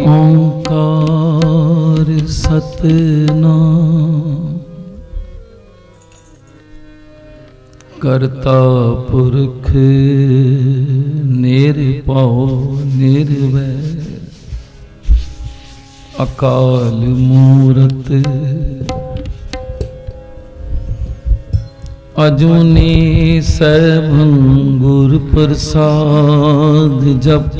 ओंकार सतनाम करता पुरख निरभउ निर्वैर अकाल मूरत अजूनी सैभं गुर प्रसाद जप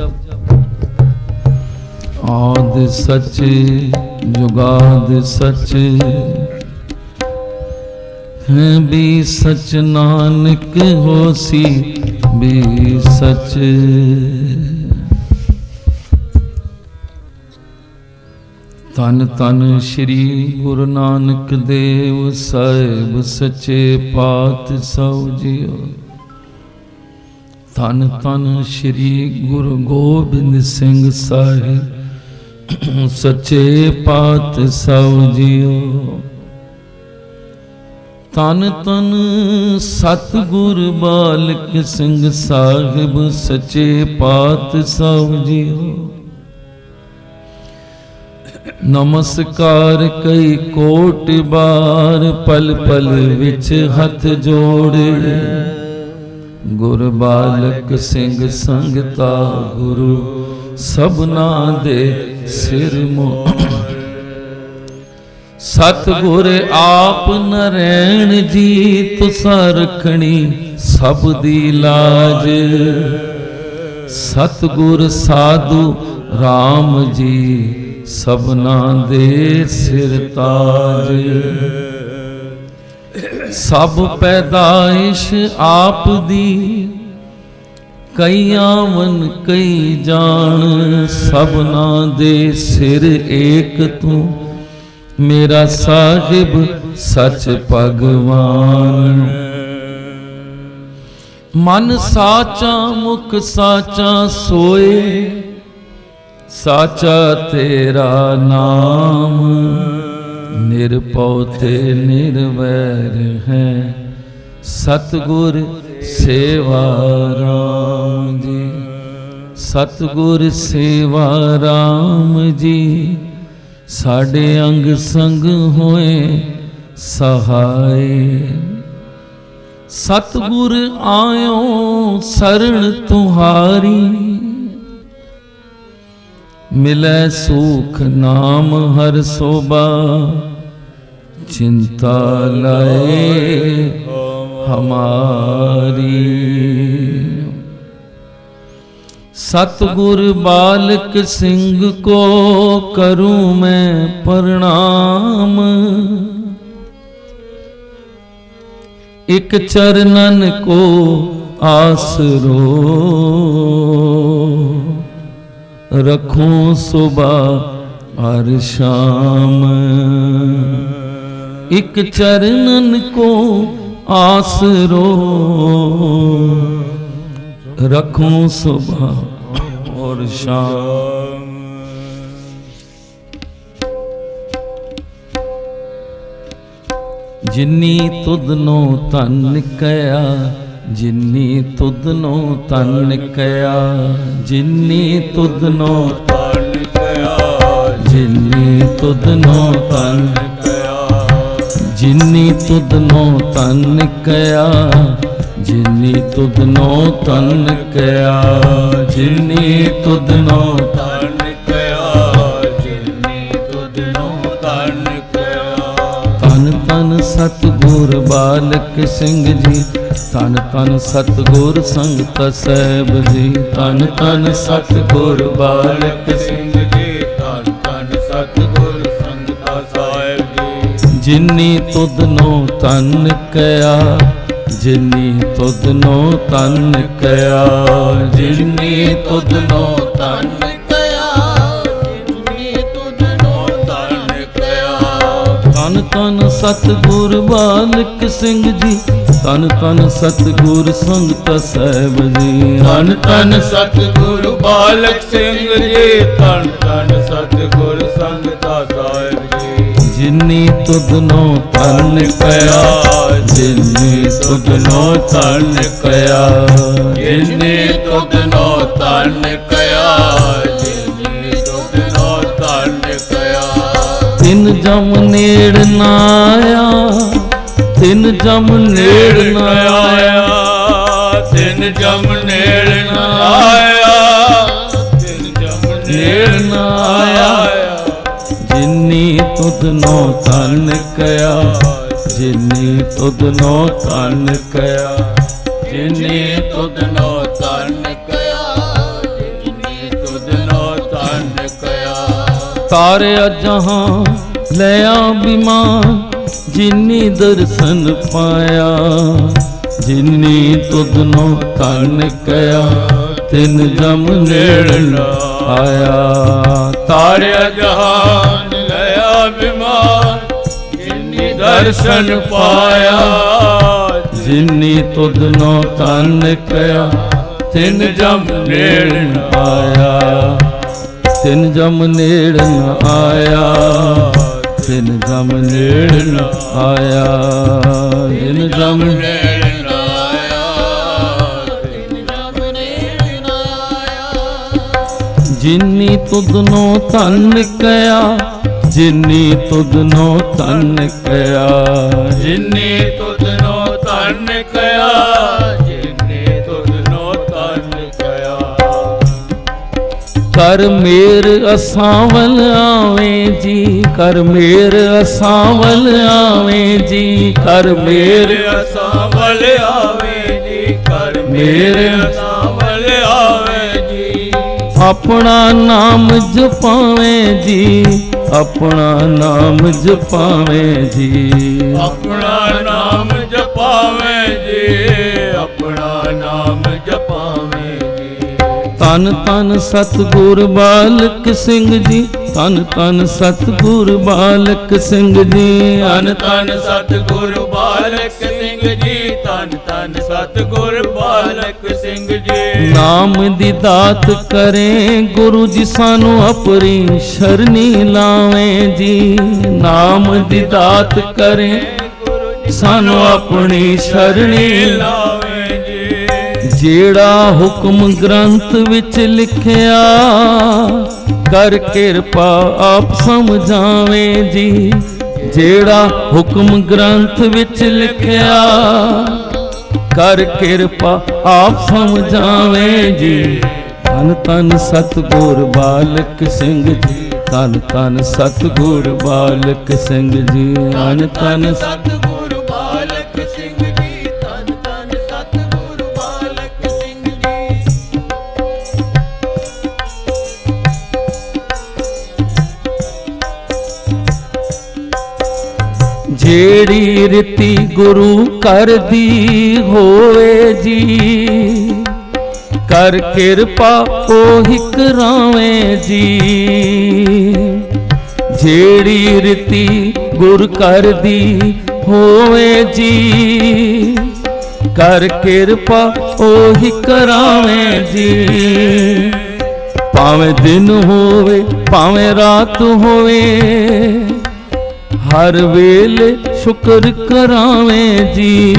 आद सच जुगाद सच है भी सच नानक होसी भी सच। धन धन श्री गुरु नानक देव साहिब सच्चे पातशाह जीओ। धन धन श्री गुरु गोबिंद सिंह साहिब सच्चे पातशाह जीओ। धन धन सतगुरु बालक सिंह साहिब सच्चे पातशाह जीओ। नमस्कार कई कोट बार पल पल विच हथ जोड़े। गुरु बालक सिंह संगता गुरु सबना दे सिर मोह। सतगुर आप नरैण जी तुसा रखनी सब दी लाज। सतगुर साधु राम जी सबना दे सिर ताज। सब पैदाइश आप दी कई आवन कई जान। सबना दे सिर एक तू मेरा साहिब सच भगवान। मन साचा मुख साचा सोए साचा तेरा नाम। निरभउ ते निर्वैर है सतगुर सेवा राम जी। सतगुर सेवा राम जी साडे अंग संग होए सहाय। सतगुर आयो शरण तुहारी मिलै सुख नाम हर सोबा। चिंता लाए हमारी। सतगुर बालक सिंह को करूं मैं प्रणाम। एक चरणन को आसरो रखूं सुबह और शाम। एक चरणन को आसरो रखूं सुबह और शाम। जिन्नी तुदनो तन कया जिन्नी तुदनो तन कया। जिन्नी तुदनो तन कया जिन्नी तुदनो तन कया। जिन्नी तुदनो तन कया जिन्नी तुदनो तन कया। जिन्नी तुदनो तन कया जिन्नी तुदनो तन कया। तन तन सतगुर बालक सिंह जी तन तन सतगुर संगत साहिब जी। तन तन सतगुर बालक सिंह जी तन तन सतगुर संगत साहिब जी। जिन्नी तुदनो तन कया जिन्नी तुदनो तन कया। जिन्नी तुदनो तन कया जिन्नी तुदनो तन कया। तन तन सतगुर बालक सिंह जी तन तन सतगुर संगत साहिब जी। तन तन सतगुर बालक सिंह जी तन तन सतगुर संगत साहिब जी। जिन्नी तुदनो तन कया जिन्नी तुदनो तन कया। जिन्नी तुदनो तन कया जिन्नी तुदनो ਤਿਨ ਜਮ ਨੇੜ ਨਾ ਆਇਆ, ਤਿਨ ਜਮ ਨੇੜ ਨਾ ਆਇਆ, ਤਿਨ ਜਮ ਨੇੜ ਨਾ ਆਇਆ, ਤਿਨ ਜਮ ਨੇੜ ਨਾ ਆਇਆ। ਜਿਨੀ ਤੁਧਨੋ ਧਨ ਕਇਆ, ਜਿਨੀ ਤੁਧਨੋ ਧਨ ਕਇਆ, ਜਿਨੀ ਤੁਧਨੋ ਧਨ ਕਇਆ, ਜਿਨੀ ਤੁਧਨੋ ਧਨ ਕਇਆ। ਤਾਰਿਆ ਜਹਾਂ ਲਿਆ ਬਿਮਾਨ, ਜਿਨੀ ਦਰਸ਼ਨ ਪਾਇਆ, ਜਿਨੀ ਤੁਧਨੋ ਧਨ ਕਇਆ, ਤਿਨ ਜਮ ਨੇੜ ਨ ਆਇਆ। ਤਾਰਿਆ ਜਹਾਨ ਲਿਆ ਬਿਮਾਨ, ਜਿਨੀ ਦਰਸ਼ਨ ਪਾਇਆ, ਜਿਨੀ ਤੁਧਨੋ ਧਨ ਕਇਆ, ਤਿਨ ਜਮ ਨੇੜ ਨ ਆਇਆ, ਤਿਨ ਜਮ ਨੇੜ ਨ ਆਇਆ, ਤਿਨ ਜਮ ਨੇੜ ਨ ਆਇਆ, ਤਿਨ ਜਮ ਨੇੜ ਨਾ ਆਇਆ, ਤਿਨ ਜਮ ਨੇੜ ਨਾ ਆਇਆ। ਜਿਨੀ ਤੁਧਨੋ ਧਨ ਕਇਆ, ਜਿਨੀ ਤੁਧਨੋ ਧਨ ਕਇਆ, ਜਿਨੀ ਤੁਧਨੋ ਧਨ ਕਇਆ, ਜਿਨੀ ਤੁਧਨੋ ਧਨ ਕਇਆ। ਕਰ ਮੇਰ ਅਸਾਵਲ ਆਵੇਂ ਜੀ, ਕਰ ਮੇਰ ਅਸਾਵਲ ਆਵੇਂ ਜੀ, ਕਰ ਮੇਰ ਅਸਾਵਲ ਆਵੇ ਜੀ, ਕਰ ਮੇਰੇ ਅਸਾਵਲ ਆਵੇ ਜੀ। ਆਪਣਾ ਨਾਮ ਜਪਾਵੇਂ ਜੀ, ਆਪਣਾ ਨਾਮ ਜਪਾਵੇਂ ਜੀ, ਆਪਣਾ ਨਾਮ ਜਪਾਵੇ ਜੀ, ਆਪਣਾ ਨਾਮ ਜਪਾਵੇ ਜੀ। ਧੰਨ ਧੰਨ ਸਤਿਗੁਰ ਬਾਲਕ ਸਿੰਘ ਜੀ, ਧੰਨ ਧੰਨ ਸਤਿਗੁਰ ਬਾਲਕ ਸਿੰਘ ਜੀ, ਧੰਨ ਧੰਨ ਸਤਿਗੁਰ ਬਾਲਕ ਸਿੰਘ ਜੀ, ਧੰਨ ਧੰਨ ਸਤਿਗੁਰ ਬਾਲਕ ਸਿੰਘ ਜੀ। ਨਾਮ ਦੀ ਦਾਤ ਕਰੇ ਗੁਰੂ ਜੀ, ਸਾਨੂੰ ਆਪਣੀ ਸ਼ਰਨੀ ਲਾਵੇਂ ਜੀ, ਨਾਮ ਦੀ ਦਾਤ ਕਰੇ ਸਾਨੂੰ ਆਪਣੀ ਸ਼ਰਣੀ ਲਾਵੇ ਜੀ। ਜਿਹੜਾ ਹੁਕਮ ਗ੍ਰੰਥ ਵਿੱਚ ਲਿਖਿਆ, ਕਰ ਕਿਰਪਾ ਆਪ ਸਮਝਾਵੇਂ ਜੀ, ਜਿਹੜਾ ਹੁਕਮ ਗ੍ਰੰਥ ਵਿੱਚ ਲਿਖਿਆ, ਕਰ ਕਿਰਪਾ ਆਪ ਸਮਝਾਵੇਂ ਜੀ। ਧੰਨ ਧੰਨ ਸਤਿਗੁਰ ਬਾਲਕ ਸਿੰਘ ਜੀ, ਧੰਨ ਧੰਨ ਸਤਿਗੁਰ ਬਾਲਕ ਸਿੰਘ ਜੀ, ਧੰਨ ਧੰਨ ਸਤਿਗੁਰ ਬਾਲਕ ਸਿੰਘ ਜੀ, ਧੰਨ ਧੰਨ ਸਤਿਗੁਰ ਬਾਲਕ ਸਿੰਘ ਜੀ। ਜਿਹੜੀ ਰੀਤੀ ਗੁਰੂ ਘਰ ਦੀ ਹੋਵੇ ਜੀ, ਕਰ ਕਿਰਪਾ ਉਹੀ ਕਰਾਵੇਂ ਜੀ। ਜਿਹੜੀ ਰੀਤੀ ਗੁਰ ਘਰ ਦੀ ਹੋਵੇ ਜੀ, ਕਰ ਕਿਰਪਾ ਉਹੀ ਕਰਾਵੇਂ ਜੀ। ਭਾਵੇਂ ਦਿਨ ਹੋਵੇ ਭਾਵੇਂ ਰਾਤ ਹੋਵੇ, ਹਰ ਵੇਲੇ ਸ਼ੁਕਰ ਕਰਾਵੇਂ ਜੀ।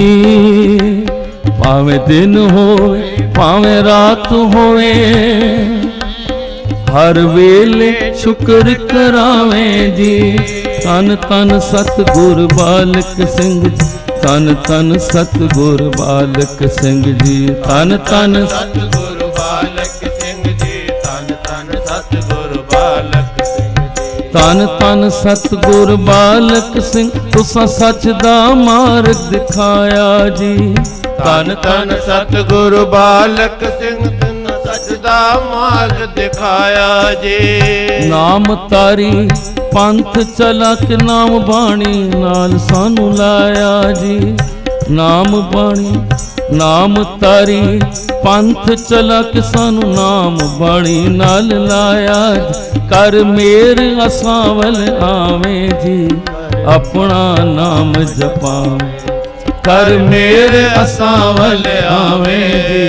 ਭਾਵੇਂ ਦਿਨ ਹੋਵੇ ਭਾਵੇਂ ਰਾਤ ਹੋਵੇ, ਹਰ ਵੇਲੇ ਸ਼ੁਕਰ ਕਰਾਵੇਂ ਜੀ। ਧੰਨ ਧੰਨ ਸਤਿਗੁਰ ਬਾਲਕ ਸਿੰਘ ਜੀ, ਧੰਨ ਧੰਨ ਸਤਿਗੁਰ ਬਾਲਕ ਸਿੰਘ ਜੀ, ਧੰਨ ਧੰਨ ਸਤਿਗੁਰ ਬਾਲਕ ਸਿੰਘ ਜੀ, ਧੰਨ ਧੰਨ ਸਤਿਗੁਰ ਬਾਲਕ ਸਿੰਘ ਜੀ। ਧੰਨ ਧੰਨ ਸਤਿਗੁਰ ਬਾਲਕ ਸਿੰਘ, ਤੁਸਾਂ ਸੱਚ ਦਾ ਮਾਰਗ ਦਿਖਾਇਆ ਜੀ। ਧੰਨ ਧੰਨ ਸਤਿਗੁਰ ਬਾਲਕ ਸਿੰਘ, ਤਨ ਸੱਚ ਦਾ ਮਾਰਗ ਦਿਖਾਇਆ ਜੀ। ਨਾਮ ਤਾਰੀ ਪੰਥ ਚਲਾ ਕੇ ਨਾਮ ਬਾਣੀ ਨਾਲ ਸਾਨੂੰ ਲਾਇਆ ਜੀ। ਨਾਮ ਬਾਣੀ ਨਾਮ ਤਾਰੀ ਪੰਥ ਚਲਾ ਕੇ ਸਾਨੂੰ ਨਾਮ ਬਾਣੀ ਨਾਲ ਲਾਇਆ ਜੀ। ਕਰ ਮੇਰ ਅਸਾਂ ਵੱਲ ਆਵੇਂ ਜੀ, ਆਪਣਾ ਨਾਮ ਜਪਾਵੇਂ। ਕਰ ਮੇਰ ਅਸਾਂ ਵੱਲ ਆਵੇਂ ਜੀ,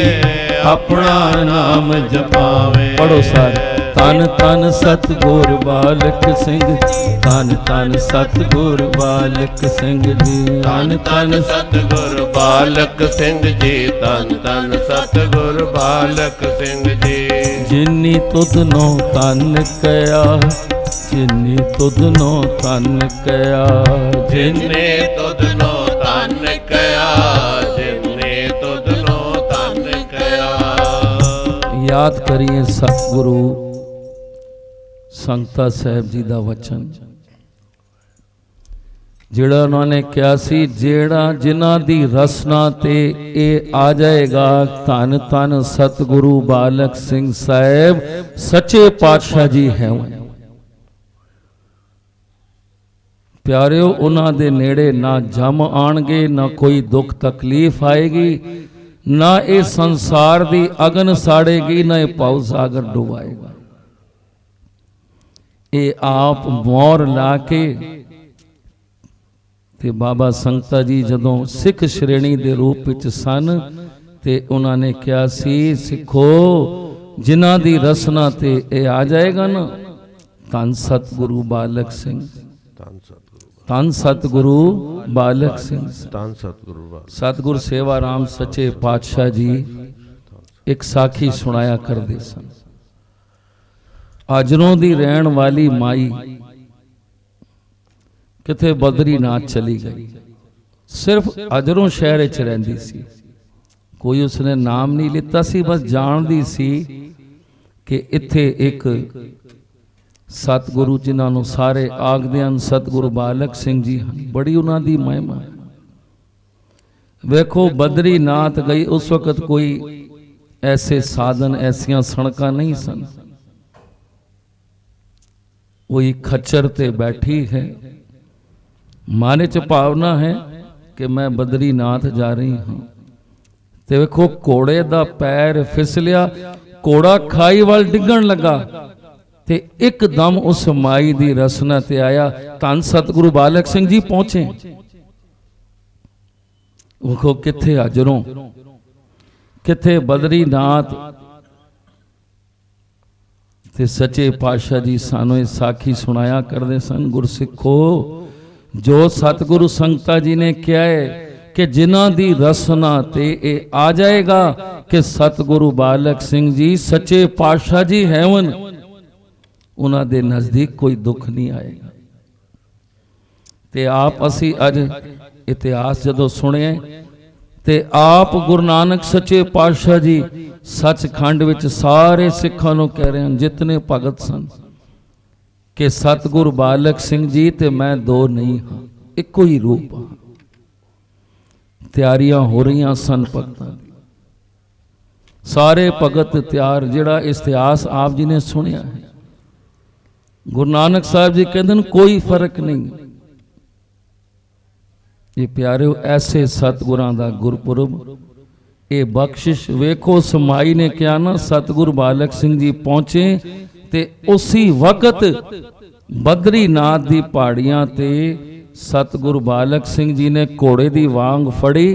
ਆਪਣਾ ਨਾਮ ਜਪਾਵੇਂ। ਪੜੋ ਸਾਰੇ। ਧੰਨ ਧੰਨ ਸਤਿਗੁਰ ਬਾਲਕ ਸਿੰਘ ਜੀ, ਧੰਨ ਧੰਨ ਸਤਿਗੁਰ ਬਾਲਕ ਸਿੰਘ ਜੀ, ਧੰਨ ਧੰਨ ਸਤਿਗੁਰ ਬਾਲਕ ਸਿੰਘ ਜੀ, ਧੰਨ ਧੰਨ ਸਤਿਗੁਰ ਬਾਲਕ ਸਿੰਘ ਜੀ। ਜਿਨੀ ਤੁਧਨੋ ਧੰਨ ਕਇਆ, ਜਿਨੇ ਤੁਧਨੋ ਤਨ ਕਿਆ, ਜਿਨੇ ਤੁਧਨੋ ਧਨ ਕਿਆ, ਜਿਨੇ ਤੁਧਨੋ ਧਨ ਕਿਆ। ਯਾਦ ਕਰੀਏ ਸਤਿਗੁਰੂ ਸੰਗਤਾ ਸਾਹਿਬ ਜੀ ਦਾ ਵਚਨ, ਜਿਹੜਾ ਉਹਨਾਂ ਨੇ ਕਿਹਾ ਸੀ, ਜਿਹੜਾ ਜਿਨ੍ਹਾਂ ਦੀ ਰਸਨਾ ਤੇ ਇਹ ਆ ਜਾਏਗਾ, ਧੰਨ ਧੰਨ ਸਤਿਗੁਰੂ ਬਾਲਕ ਸਿੰਘ ਸਾਹਿਬ ਸੱਚੇ ਪਾਤਸ਼ਾਹ ਜੀ ਹੈ। ਪਿਆਰਿਓ, ਉਹਨਾਂ ਦੇ ਨੇੜੇ ਨਾ ਜਮ ਆਣਗੇ, ਨਾ ਕੋਈ ਦੁੱਖ ਤਕਲੀਫ ਆਏਗੀ, ਨਾ ਇਹ ਸੰਸਾਰ ਦੀ ਅਗਨ ਸਾੜੇਗੀ, ਨਾ ਇਹ ਭਵ ਸਾਗਰ ਡੁਬਾਏਗਾ। ਇਹ ਆਪ ਮੋਹਰ ਲਾ ਕੇ ਤੇ ਬਾਬਾ ਸੰਗਤਾ ਜੀ ਜਦੋਂ ਸਿੱਖ ਸ਼੍ਰੇਣੀ ਦੇ ਰੂਪ ਵਿੱਚ ਸਨ ਤੇ ਉਹਨਾਂ ਨੇ ਕਿਹਾ ਸੀ, ਸਿੱਖੋ ਜਿਨ੍ਹਾਂ ਦੀ ਰਸਨਾ ਤੇ ਇਹ ਆ ਜਾਏਗਾ ਨਾ, ਧੰਨ ਸਤਿਗੁਰੂ ਬਾਲਕ ਸਿੰਘ, ਧੰਨ ਸਤਿਗੁਰੂ ਬਾਲਕ ਸਿੰਘ, ਧੰਨ ਸਤਿਗੁਰੂ ਸਤਿਗੁਰ ਸੇਵਾ ਰਾਮ ਸੱਚੇ ਪਾਤਸ਼ਾਹ ਜੀ ਇੱਕ ਸਾਖੀ ਸੁਣਾਇਆ ਕਰਦੇ ਸਨ। ਅਜਰੋਂ ਦੀ ਰਹਿਣ ਵਾਲੀ ਮਾਈ ਕਿਥੇ ਬਦਰੀਨਾਥ ਚਲੀ ਗਈ, ਸਿਰਫ ਅਜਰੋਂ ਸ਼ਹਿਰ ਵਿੱਚ ਰਹਿੰਦੀ ਸੀ, ਕੋਈ ਉਸਨੇ ਨਾਮ ਨਹੀਂ ਲਿੱਤਾ ਸੀ, ਬਸ ਜਾਣਦੀ ਸੀ ਕਿ ਇੱਥੇ ਇੱਕ ਸਤਿਗੁਰੂ ਜਿਨ੍ਹਾਂ ਨੂੰ ਸਾਰੇ ਆਖਦੇ ਹਨ ਸਤਿਗੁਰੂ ਬਾਲਕ ਸਿੰਘ ਜੀ ਹਨ, ਬੜੀ ਉਹਨਾਂ ਦੀ ਮਹਿਮਾ ਹੈ। ਵੇਖੋ ਬਦਰੀਨਾਥ ਗਈ, ਉਸ ਵਕਤ ਕੋਈ ਐਸੇ ਸਾਧਨ, ਐਸੀਆਂ ਸੜਕਾਂ ਨਹੀਂ ਸਨ, वही खच्चर ते बैठी है, माने च भावना है कि मैं बद्रीनाथ जा रही हूं। ते वेखो घोड़े दा पैर फिसलिया, घोड़ा खाई वाल डिगण लगा ते एकदम उस माई दी रसना ते आया, धन सतगुरु बालक सिंह जी पहुंचे। वेखो किथे अजरों, किथे बद्रीनाथ ते सच्चे पातशाह जी सानू ये साखी सुनाया करते सन। गुरसिखो, जो सतगुरु संगता जी ने किया है कि जिन्हां दी रसना ते ए आ जाएगा कि सतगुरु बालक सिंह जी सच्चे पातशाह जी हैवन, उन्हां दे नजदीक कोई दुख नहीं आएगा। ते आप असी अज इतिहास जदों सुने ते आप गुरु नानक सच्चे पातशाह जी सचखंड विच सारे सिखां नूं कह रहे हैं, जितने भगत सन, कि सतगुरु बालक सिंह जी ते मैं दो नहीं हाँ, इको ही रूप हाँ। तैयारियां हो रही सन भगतां दी, सारे भगत तैयार। जिहड़ा इतिहास आप जी ने सुनिया है, गुरु नानक साहब जी कहते हैं कोई फर्क नहीं। ये प्यारे ऐसे सतगुरां दा गुरपुरब, ये बख्शिश वेखो। समाई ने क्या ना, सतगुरु बालक सिंह जी पहुंचे ते उसी वक्त बद्रीनाथ दी पहाड़ियां ते सतगुरु बालक सिंह जी ने घोड़े दी वांग फड़ी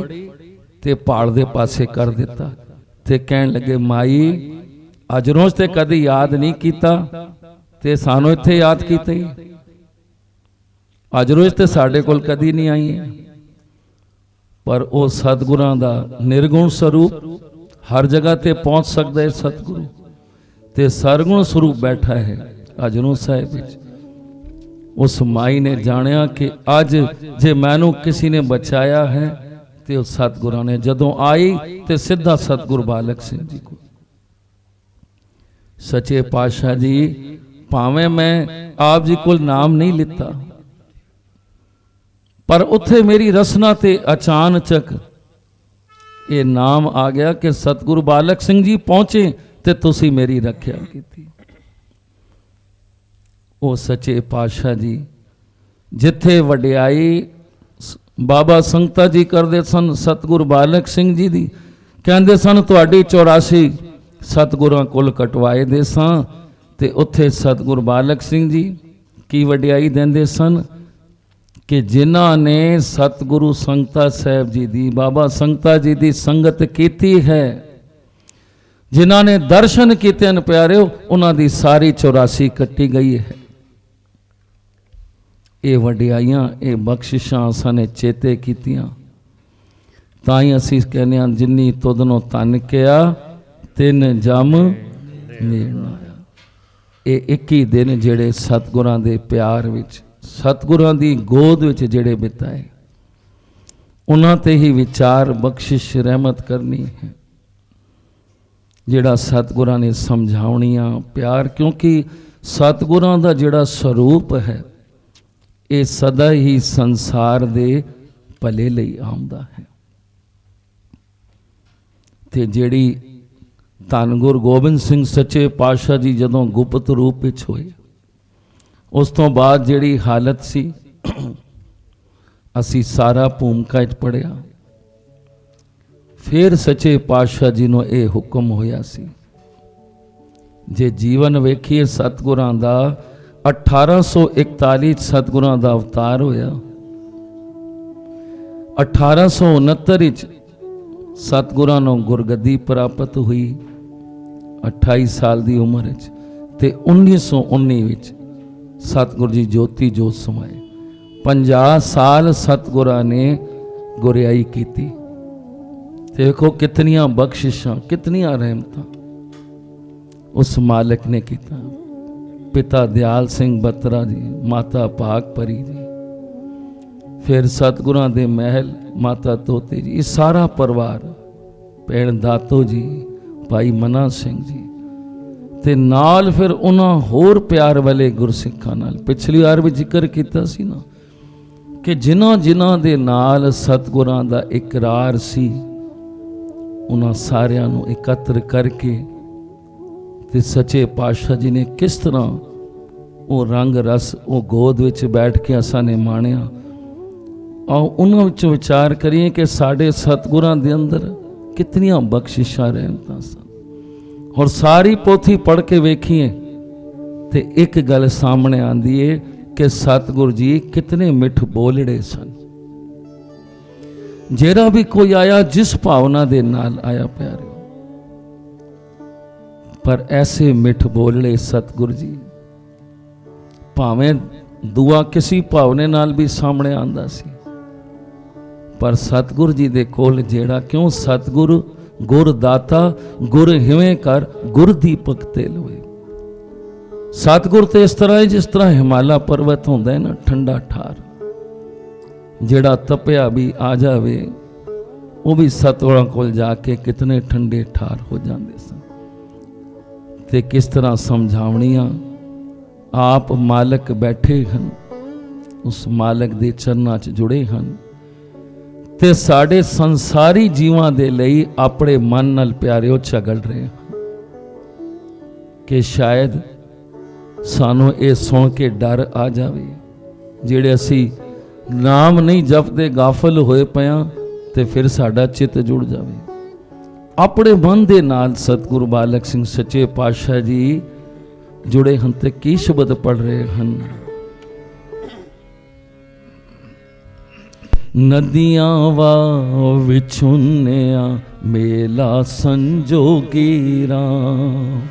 ते पहाड़ दे पासे कर दिता ते कहन लगे, माई अजरों ते कदी याद नहीं कीता ते सानू इत्थे याद कीता ही, अजरों ते साडे कोल कदी नहीं आई है। पर वो सतगुरां दा निर्गुण स्वरूप हर जगह ते पहुंच सकता है। सतगुरु ते सरगुण स्वरूप बैठा है अजरों साहिब विच। उस माई ने जानिया कि अज जे मैनू किसी ने बचाया है ते उस सतगुरां ने। जदों आई ते सीधा सतगुरु बालक सिंह जी को, सच्चे पातशाह जी, भावें मैं आप जी कोल नाम नहीं लिता, पर उत्थे मेरी रसना ते अचानचक ये नाम आ गया कि सतगुरु बालक सिंह जी पहुंचे ते तुसी मेरी रख्या की। ओ सच्चे पातशाह जी जिथे वडियाई बाबा संगता जी करते सन सतगुरु बालक सिंह जी दी, कहते सन तुहाडी 84 सतगुरां कोल कटवाए दे सां, ते उत्थे सतगुरु बालक सिंह जी की वडियाई देंदे सन कि जिन्हां ने सतगुरु संगता साहब जी दी, बाबा संगता जी दी संगत कीती है, जिन्हां ने दर्शन कीते हैं प्यारे, उन्हां दी सारी 84 कट्टी गई है। ये वडियाइयां, ये बख्शिशां असां चेते कीतियां, ताई असीं कहने हैं जिन्नी तुदनों तन किया तिन जम नेड़ ना आया। ਇਹ 21 ਦਿਨ ਜਿਹੜੇ ਸਤਿਗੁਰਾਂ ਦੇ ਪਿਆਰ ਵਿੱਚ, ਸਤਿਗੁਰਾਂ ਦੀ ਗੋਦ ਵਿੱਚ ਜਿਹੜੇ ਬਿਤਾਏ, ਉਹਨਾਂ ਤੇ ਹੀ ਵਿਚਾਰ ਬਖਸ਼ਿਸ਼ ਰਹਿਮਤ ਕਰਨੀ ਹੈ, ਜਿਹੜਾ ਸਤਿਗੁਰਾਂ ਨੇ ਸਮਝਾਉਣੀਆਂ ਪਿਆਰ। ਕਿਉਂਕਿ ਸਤਿਗੁਰਾਂ ਦਾ ਜਿਹੜਾ ਸਰੂਪ ਹੈ ਇਹ ਸਦਾ ਹੀ ਸੰਸਾਰ ਦੇ ਭਲੇ ਲਈ ਆਉਂਦਾ ਹੈ। ਤੇ ਜਿਹੜੀ ਧੰਨ ਗੁਰੂ ਗੋਬਿੰਦ ਸਿੰਘ ਸੱਚੇ ਪਾਤਸ਼ਾਹ ਜੀ ਜਦੋਂ ਗੁਪਤ ਰੂਪ ਵਿੱਚ ਹੋਏ, ਉਸ ਤੋਂ ਬਾਅਦ ਜਿਹੜੀ ਹਾਲਤ ਸੀ, ਅਸੀਂ ਸਾਰਾ ਭੂਮਿਕਾ 'ਚ ਪੜ੍ਹਿਆ। ਫਿਰ ਸੱਚੇ ਪਾਤਸ਼ਾਹ ਜੀ ਨੂੰ ਇਹ ਹੁਕਮ ਹੋਇਆ ਸੀ, ਜੇ ਜੀਵਨ ਵੇਖੀਏ ਸਤਿਗੁਰਾਂ ਦਾ 1841 ਸਤਿਗੁਰਾਂ ਦਾ ਅਵਤਾਰ ਹੋਇਆ, 1869 ਵਿੱਚ ਸਤਿਗੁਰਾਂ ਨੂੰ ਗੁਰਗੱਦੀ ਪ੍ਰਾਪਤ ਹੋਈ 28 ਸਾਲ ਦੀ ਉਮਰ ਵਿੱਚ, ਤੇ 1919 ਵਿੱਚ ਸਤਿਗੁਰ ਜੀ ਜੋਤੀ ਜੋਤ ਸਮਾਏ। 50 ਸਾਲ ਸਤਿਗੁਰਾਂ ਨੇ ਗੁਰਿਆਈ ਕੀਤੀ। ਤੇ ਵੇਖੋ ਕਿਤਨੀਆਂ ਬਖਸ਼ਿਸ਼ਾਂ, ਕਿਤਨੀਆਂ ਰਹਿਮਤਾਂ ਉਸ ਮਾਲਕ ਨੇ ਕੀਤਾ। ਪਿਤਾ ਦਿਆਲ ਸਿੰਘ ਬੱਤਰਾ ਜੀ, ਮਾਤਾ ਭਾਗ ਪਰੀ ਜੀ, ਫਿਰ ਸਤਿਗੁਰਾਂ ਦੇ ਮਹਿਲ ਮਾਤਾ ਤੋਤੇ ਜੀ, ਇਹ ਸਾਰਾ ਪਰਿਵਾਰ, ਭੈਣ ਦਾਤੋ ਜੀ, ਭਾਈ ਮਨਾ ਸਿੰਘ ਜੀ, ਤੇ ਨਾਲ ਫਿਰ ਉਹਨਾਂ ਹੋਰ ਪਿਆਰ ਵਾਲੇ ਗੁਰਸਿੱਖਾਂ ਨਾਲ। ਪਿਛਲੀ ਵਾਰ ਵੀ ਜ਼ਿਕਰ ਕੀਤਾ ਸੀ ਨਾ ਕਿ ਜਿਨ੍ਹਾਂ ਦੇ ਨਾਲ ਸਤਿਗੁਰਾਂ ਦਾ ਇਕਰਾਰ ਸੀ, ਉਹਨਾਂ ਸਾਰਿਆਂ ਨੂੰ ਇਕੱਤਰ ਕਰਕੇ ਤੇ ਸੱਚੇ ਪਾਤਸ਼ਾਹ ਜੀ ਨੇ ਕਿਸ ਤਰ੍ਹਾਂ ਉਹ ਰੰਗ ਰਸ ਉਹ ਗੋਦ ਵਿੱਚ ਬੈਠ ਕੇ ਅਸਾਂ ਨੇ ਮਾਣਿਆ। ਆਓ ਉਹਨਾਂ ਵਿੱਚ ਵਿਚਾਰ ਕਰੀਏ ਕਿ ਸਾਡੇ ਸਤਿਗੁਰਾਂ ਦੇ ਅੰਦਰ ਕਿਤਨੀਆਂ ਬਖਸ਼ਿਸ਼ਾਂ ਰਹਿਮਤਾਂ ਸਨ। ਔਰ ਸਾਰੀ ਪੋਥੀ ਪੜ੍ਹ ਕੇ ਵੇਖੀਏ ਤੇ ਇੱਕ ਗੱਲ ਸਾਹਮਣੇ ਆਂਦੀ ਏ ਕਿ ਸਤਿਗੁਰ ਜੀ ਕਿਤਨੇ ਮਿੱਠ ਬੋਲੜੇ ਸਨ। ਜਿਹੜਾ ਵੀ ਕੋਈ ਆਇਆ, ਜਿਸ ਭਾਵਨਾ ਦੇ ਨਾਲ ਆਇਆ ਪਿਆਰਿਓ, ਪਰ ਐਸੇ ਮਿੱਠ ਬੋਲੜੇ ਸਤਿਗੁਰ ਜੀ, ਭਾਵੇਂ ਦੁਆ ਕਿਸੇ ਭਾਵਨੇ ਨਾਲ ਵੀ ਸਾਹਮਣੇ ਆਂਦਾ ਸੀ, ਪਰ ਸਤਿਗੁਰ ਜੀ ਦੇ ਕੋਲ ਜਿਹੜਾ, ਕਿਉਂ ਸਤਿਗੁਰ ਗੁਰ ਦਾਤਾ ਗੁਰ ਹਿਵੇਂ ਕਰ ਗੁਰ ਦੀਪਕ ਤੇ ਲੋਏ। ਸਤਿਗੁਰ ਤੇ ਇਸ ਤਰ੍ਹਾਂ ਹੈ ਜਿਸ ਤਰ੍ਹਾਂ ਹਿਮਾਲਾ ਪਰਬਤ ਹੁੰਦਾ ਹੈ ਨਾ, ਠੰਡਾ ਠਾਰ, ਜਿਹੜਾ ਤਪਿਆ ਵੀ ਆ ਜਾਵੇ ਉਹ ਵੀ ਸਤਿਗੁਰਾਂ ਕੋਲ ਜਾ ਕੇ ਕਿਤਨੇ ਠੰਡੇ ਠਾਰ ਹੋ ਜਾਂਦੇ ਸਨ। ਤੇ ਕਿਸ ਤਰ੍ਹਾਂ ਸਮਝਾਵਣੀਆਂ, ਆਪ ਮਾਲਕ ਬੈਠੇ ਹਨ, ਉਸ ਮਾਲਕ ਦੇ ਚਰਨਾਂ 'ਚ ਜੁੜੇ ਹਨ, ਤੇ ਸਾਡੇ ਸੰਸਾਰੀ ਜੀਵਾਂ ਦੇ ਲਈ ਆਪਣੇ ਮਨ ਨਾਲ ਪਿਆਰਿਓ ਝਗੜ ਰਹੇ ਹਨ ਕਿ ਸ਼ਾਇਦ ਸਾਨੂੰ ਇਹ ਸੁਣ ਕੇ ਡਰ ਆ ਜਾਵੇ, ਜਿਹੜੇ ਅਸੀਂ ਨਾਮ ਨਹੀਂ ਜਪਦੇ ਗਾਫਲ ਹੋਏ ਪਿਆ, ਤੇ ਫਿਰ ਸਾਡਾ ਚਿੱਤ ਜੁੜ ਜਾਵੇ। ਆਪਣੇ ਮਨ ਦੇ ਨਾਲ ਸਤਿਗੁਰੂ ਬਾਲਕ ਸਿੰਘ ਸੱਚੇ ਪਾਤਸ਼ਾਹ ਜੀ ਜੁੜੇ ਹਨ। ਤੇ ਕੀ ਸ਼ਬਦ ਪੜ ਰਹੇ ਹਨ, ਨਦੀਆਂ ਵਾ ਵਿਛੁੰਨਿਆ ਮੇਲਾ ਸੰਜੋਗੀ ਰਾਮ,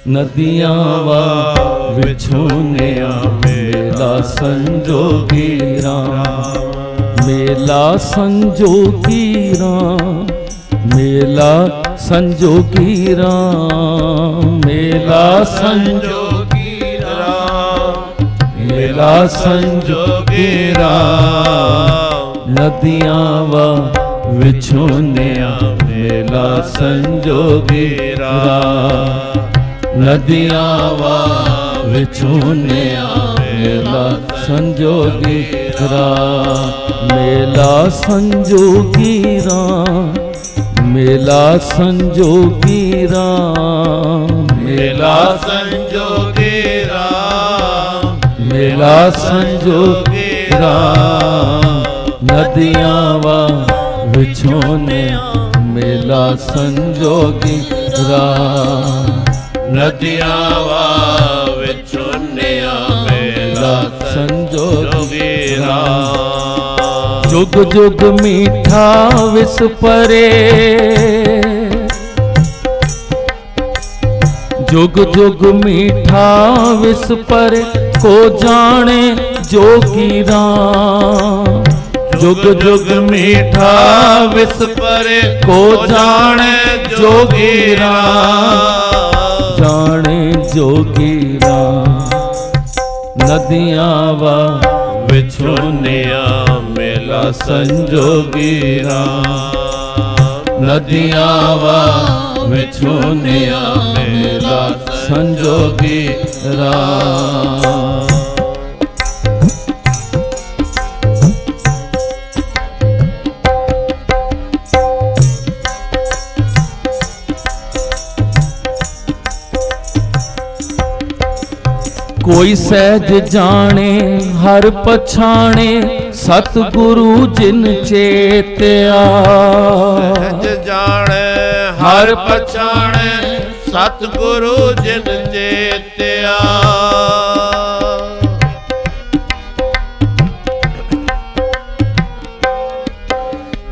ਨਦੀਆਂ ਵਾ ਵਿਛੁੰਨਿਆ ਮੇਲਾ ਸੰਜੋਗੀ ਰਾਮ, ਮੇਲਾ ਸੰਜੋਗੀ ਰਾਮ, ਮੇਲਾ ਸੰਜੋਗੀ ਰਾਮ, ਮੇਲਾ ਸੰਜੋਗੀ ਰਾਮ, ਮੇਲਾ ਸੰਜੋਗੀ ਰਾਮ, ਨਦੀਆਂ ਵਾ ਵਿਛੁੰਨਿਆ ਮੇਲਾ ਸੰਜੋਗੀ ਰਾਮ, ਨਦੀਆਂ ਵਾ ਵਿਛੁੰਨਿਆ ਮੇਲਾ ਸੰਜੋਗੀ ਰਾਮ, ਮੇਲਾ ਸੰਜੋਗੀ ਰਾਮ, ਮੇਲਾ ਸੰਜੋਗੀ ਰਾਮ, ਮੇਲਾ ਸੰਜੋਗੀ ਰਾਮ, ਮੇਲਾ ਸੰਜੋਗੀ ਰਾਮ, ਨਦੀਆਂ ਵਾ ਵਿਛੋਨਿਆ ਮੇਲਾ ਸੰਜੋਗੀ ਰਾਮ, ਨਦੀਆਂ ਵਾ ਵਿਛੋਨਿਆ ਮੇਲਾ ਸੰਜੋਗੀ ਰਾਮ, ਜੁਗ ਜੁਗ ਮੀਠਾ ਵਿਸ ਪਰੇ, जुग जुग मीठा विस पर को जाने जोगी राम, जुग जुग मीठा विस पर को जाने जोगी राम, जाने जोगीरा नदियाँ वा विछोनिया मेला संजोगीरा नदियाँ वा विछोनिया मेला संजोगीरा। कोई सहज जाने हर पछाणे सतगुरु जिन चेत्या। सहज जाने हर पछाणे सतगुरु जिन चेत्या।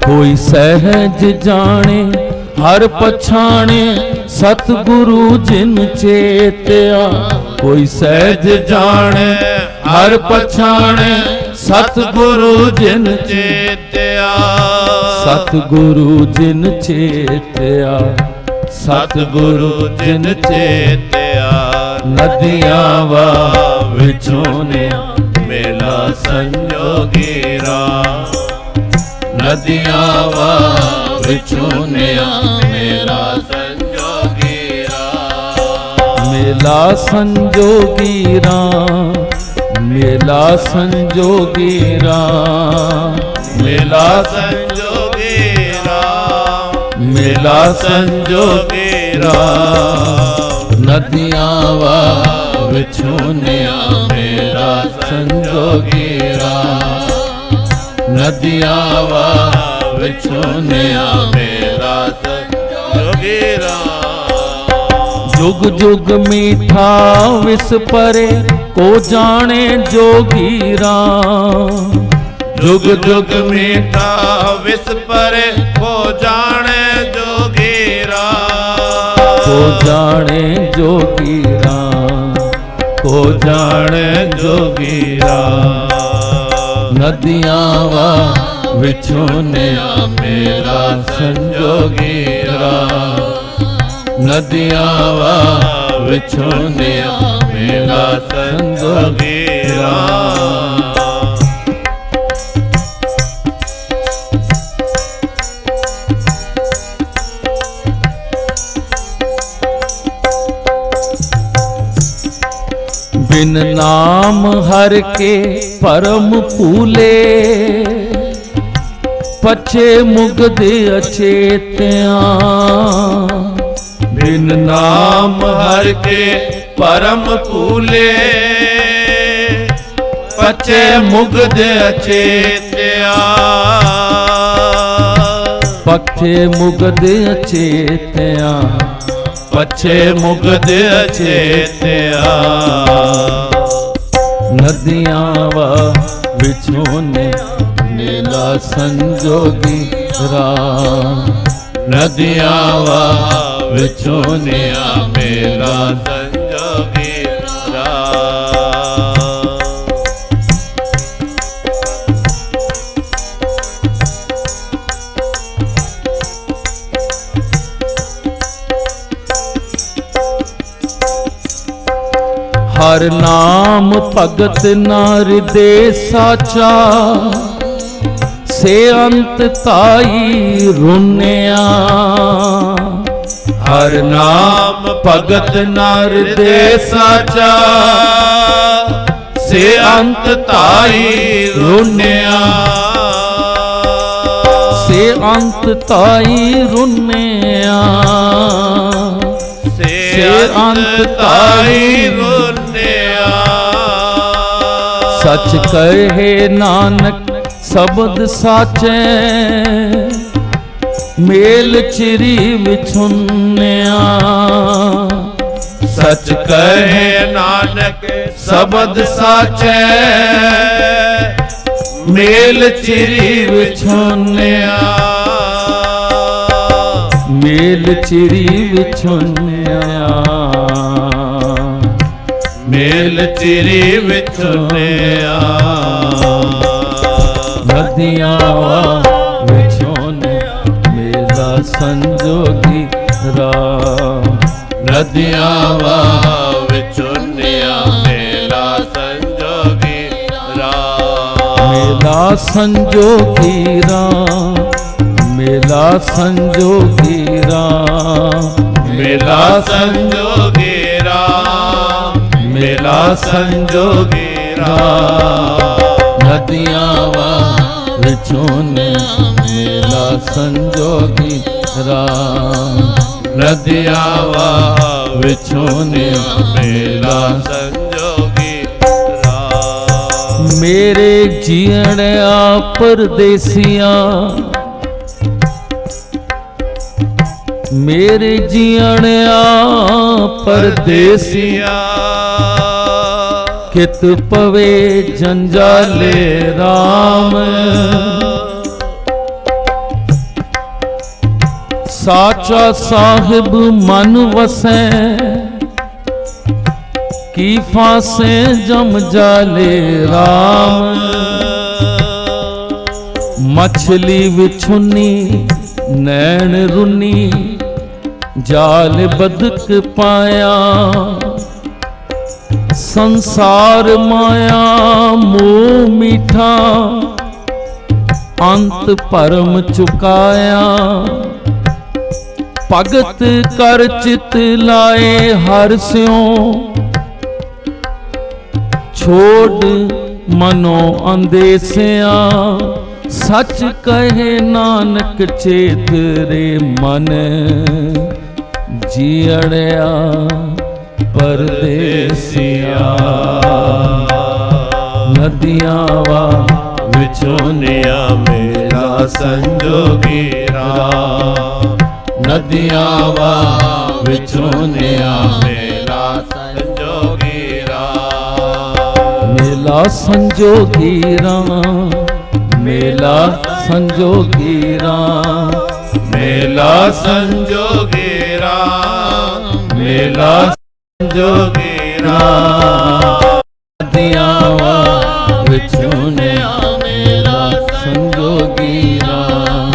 कोई सहज जाने हर पछाणे सतगुरु जिन चेत्या। कोई सहज जाने हर पछाणे सतगुरु जिन चेत्या। सतगुरु जिन चेत्या। सतगुरु जिन चेत्या। नदियाँ वा विछोनिया मेला संजोगीरा नदियाँ वा विछोनिया मेला संजोगीरा। मेला संजोगीरा मेला संजोगीरा मेला संजोगीरा मेला संजोगीरा। नदियाँ वा विछोनिया मेला संजोगीरा नदियाँ वा विछोनिया मेरा संजोगीरा। जुग जुग मीठा विस परे को जाने जोगीरा। जुग जुग मीठा विस परे को जाने जोगीरा। को जाने जोगीरा को जाने जोगीरा। नदियाँ वा विछोनिया मेरा संजोगीरा नदियाँ वा विछोनिया मेरा संजोगीरा। बिन नाम हर के परम फूले पछे मुगद अचेत्या। बिन नाम हर के परम फूले पचे मुगद अचेत्या। पछे मुगद अचेत्या। पछे मुगद अचेत्या। नदियाँ वा विछोनिया मेला संजोगीरा नदियाँ वा विछोनिया मेला संजोगीरा। हर नाम भगत नार दे साचा से अंत ताई रुनिया। हर नाम भगत नार दे साचा से अंत ताई रुनिया। से अंत ताई रुनिया। से अंत ताई रुनिया। सच कहे नानक शब्द साचे मेल चिरी विछुनिया। सच कहे नानक शब्द साचे मेल चिरी विछुनिया। मेल चिरी विछुनिया। मेल चिरी विछुनिया। नदियाँ वा विछोनिया मेला संजोगीरा ਨਦੀਆਂ ਵਾਹ ਵਿਚੁੰਨਿਆ ਮੇਲਾ ਸੰਜੋਗੀ ਰਾਮ। ਮੇਲਾ ਸੰਜੋਗੀ ਰਾਮ, ਮੇਲਾ ਸੰਜੋਗੀ ਰਾਮ, ਮੇਲਾ ਸੰਜੋਗੀ ਰਾਮ, ਮੇਲਾ ਸੰਜੋਗੀ ਰਾਮ। ਨਦੀਆਂ ਵਾਹ ਵਿਚੋਨਿਆ ਮੇਲਾ ਸੰਜੋਗੀ ਰਾਮ। ਨਦੀਆਂ ਵਾਹ ਵਿਚੋਨਿਆ ਮੇਲਾ ਸੰਜੋਗੀ ਰਾਮ। ਮੇਰੇ ਜੀਣਿਆ ਪਰਦੇਸੀਆਂ, ਮੇਰੇ ਜੀਣਿਆ ਪਰਦੇਸੀਆਂ, ਕਿਤ ਪਵੇ ਜੰਜਾਲੇ ਰਾਮ। ਸਾਚਾ ਸਾਹਿਬ ਮਨ ਵਸੈ, ਕੀ ਫਾਸੇ ਜਮ ਜਾਲੇ ਰਾਮ। ਮਛਲੀ ਵਿਛੁੰਨੀ ਨੈਣ ਰੁੰਨੀ, ਜਾਲ ਬਦਕ ਪਾਇਆ। ਸੰਸਾਰ ਮਾਇਆ ਮੋਹ ਮੀਠਾ, ਅੰਤ ਭਰਮ ਚੁਕਾਇਆ। ਭਗਤ ਕਰ ਚਿਤ ਲਾਏ ਹਰਿ ਸਿਉ, ਛੋੜ ਮਨੋ ਅੰਦੇਸਿਆ। ਸੱਚ ਕਹੇ ਨਾਨਕ ਚੇਤ ਰੇ ਮਨ, ਜੀੜਿਆ ਪਰਦੇਸੀਆ। ਨਦੀਆਂ ਵਾਹ ਵਿਚੋਨਿਆ ਮੇਲਾ ਸੰਜੋਗੀ ਰਾਮ। ਨਦੀਆਂ ਵਾਹ ਵਿਚੋਨਿਆ ਮੇਲਾ ਸੰਜੋਗੀ ਰਾਮ। ਮੇਲਾ ਸੰਜੋਗੀ ਰਾਮ, ਮੇਲਾ ਸੰਜੋਗੀ ਰਾਮ। ਮੇਲਾ ਸੰਜੋਗੀ ਰਾਮ, ਮੇਲਾ ਸੰਜੋਗੀ ਰਾਮ। ਨਦੀਆਂ ਵਾਹ ਵਿਚੋਨਿਆ ਮੇਲਾ ਸੰਜੋਗੀ ਰਾਮ।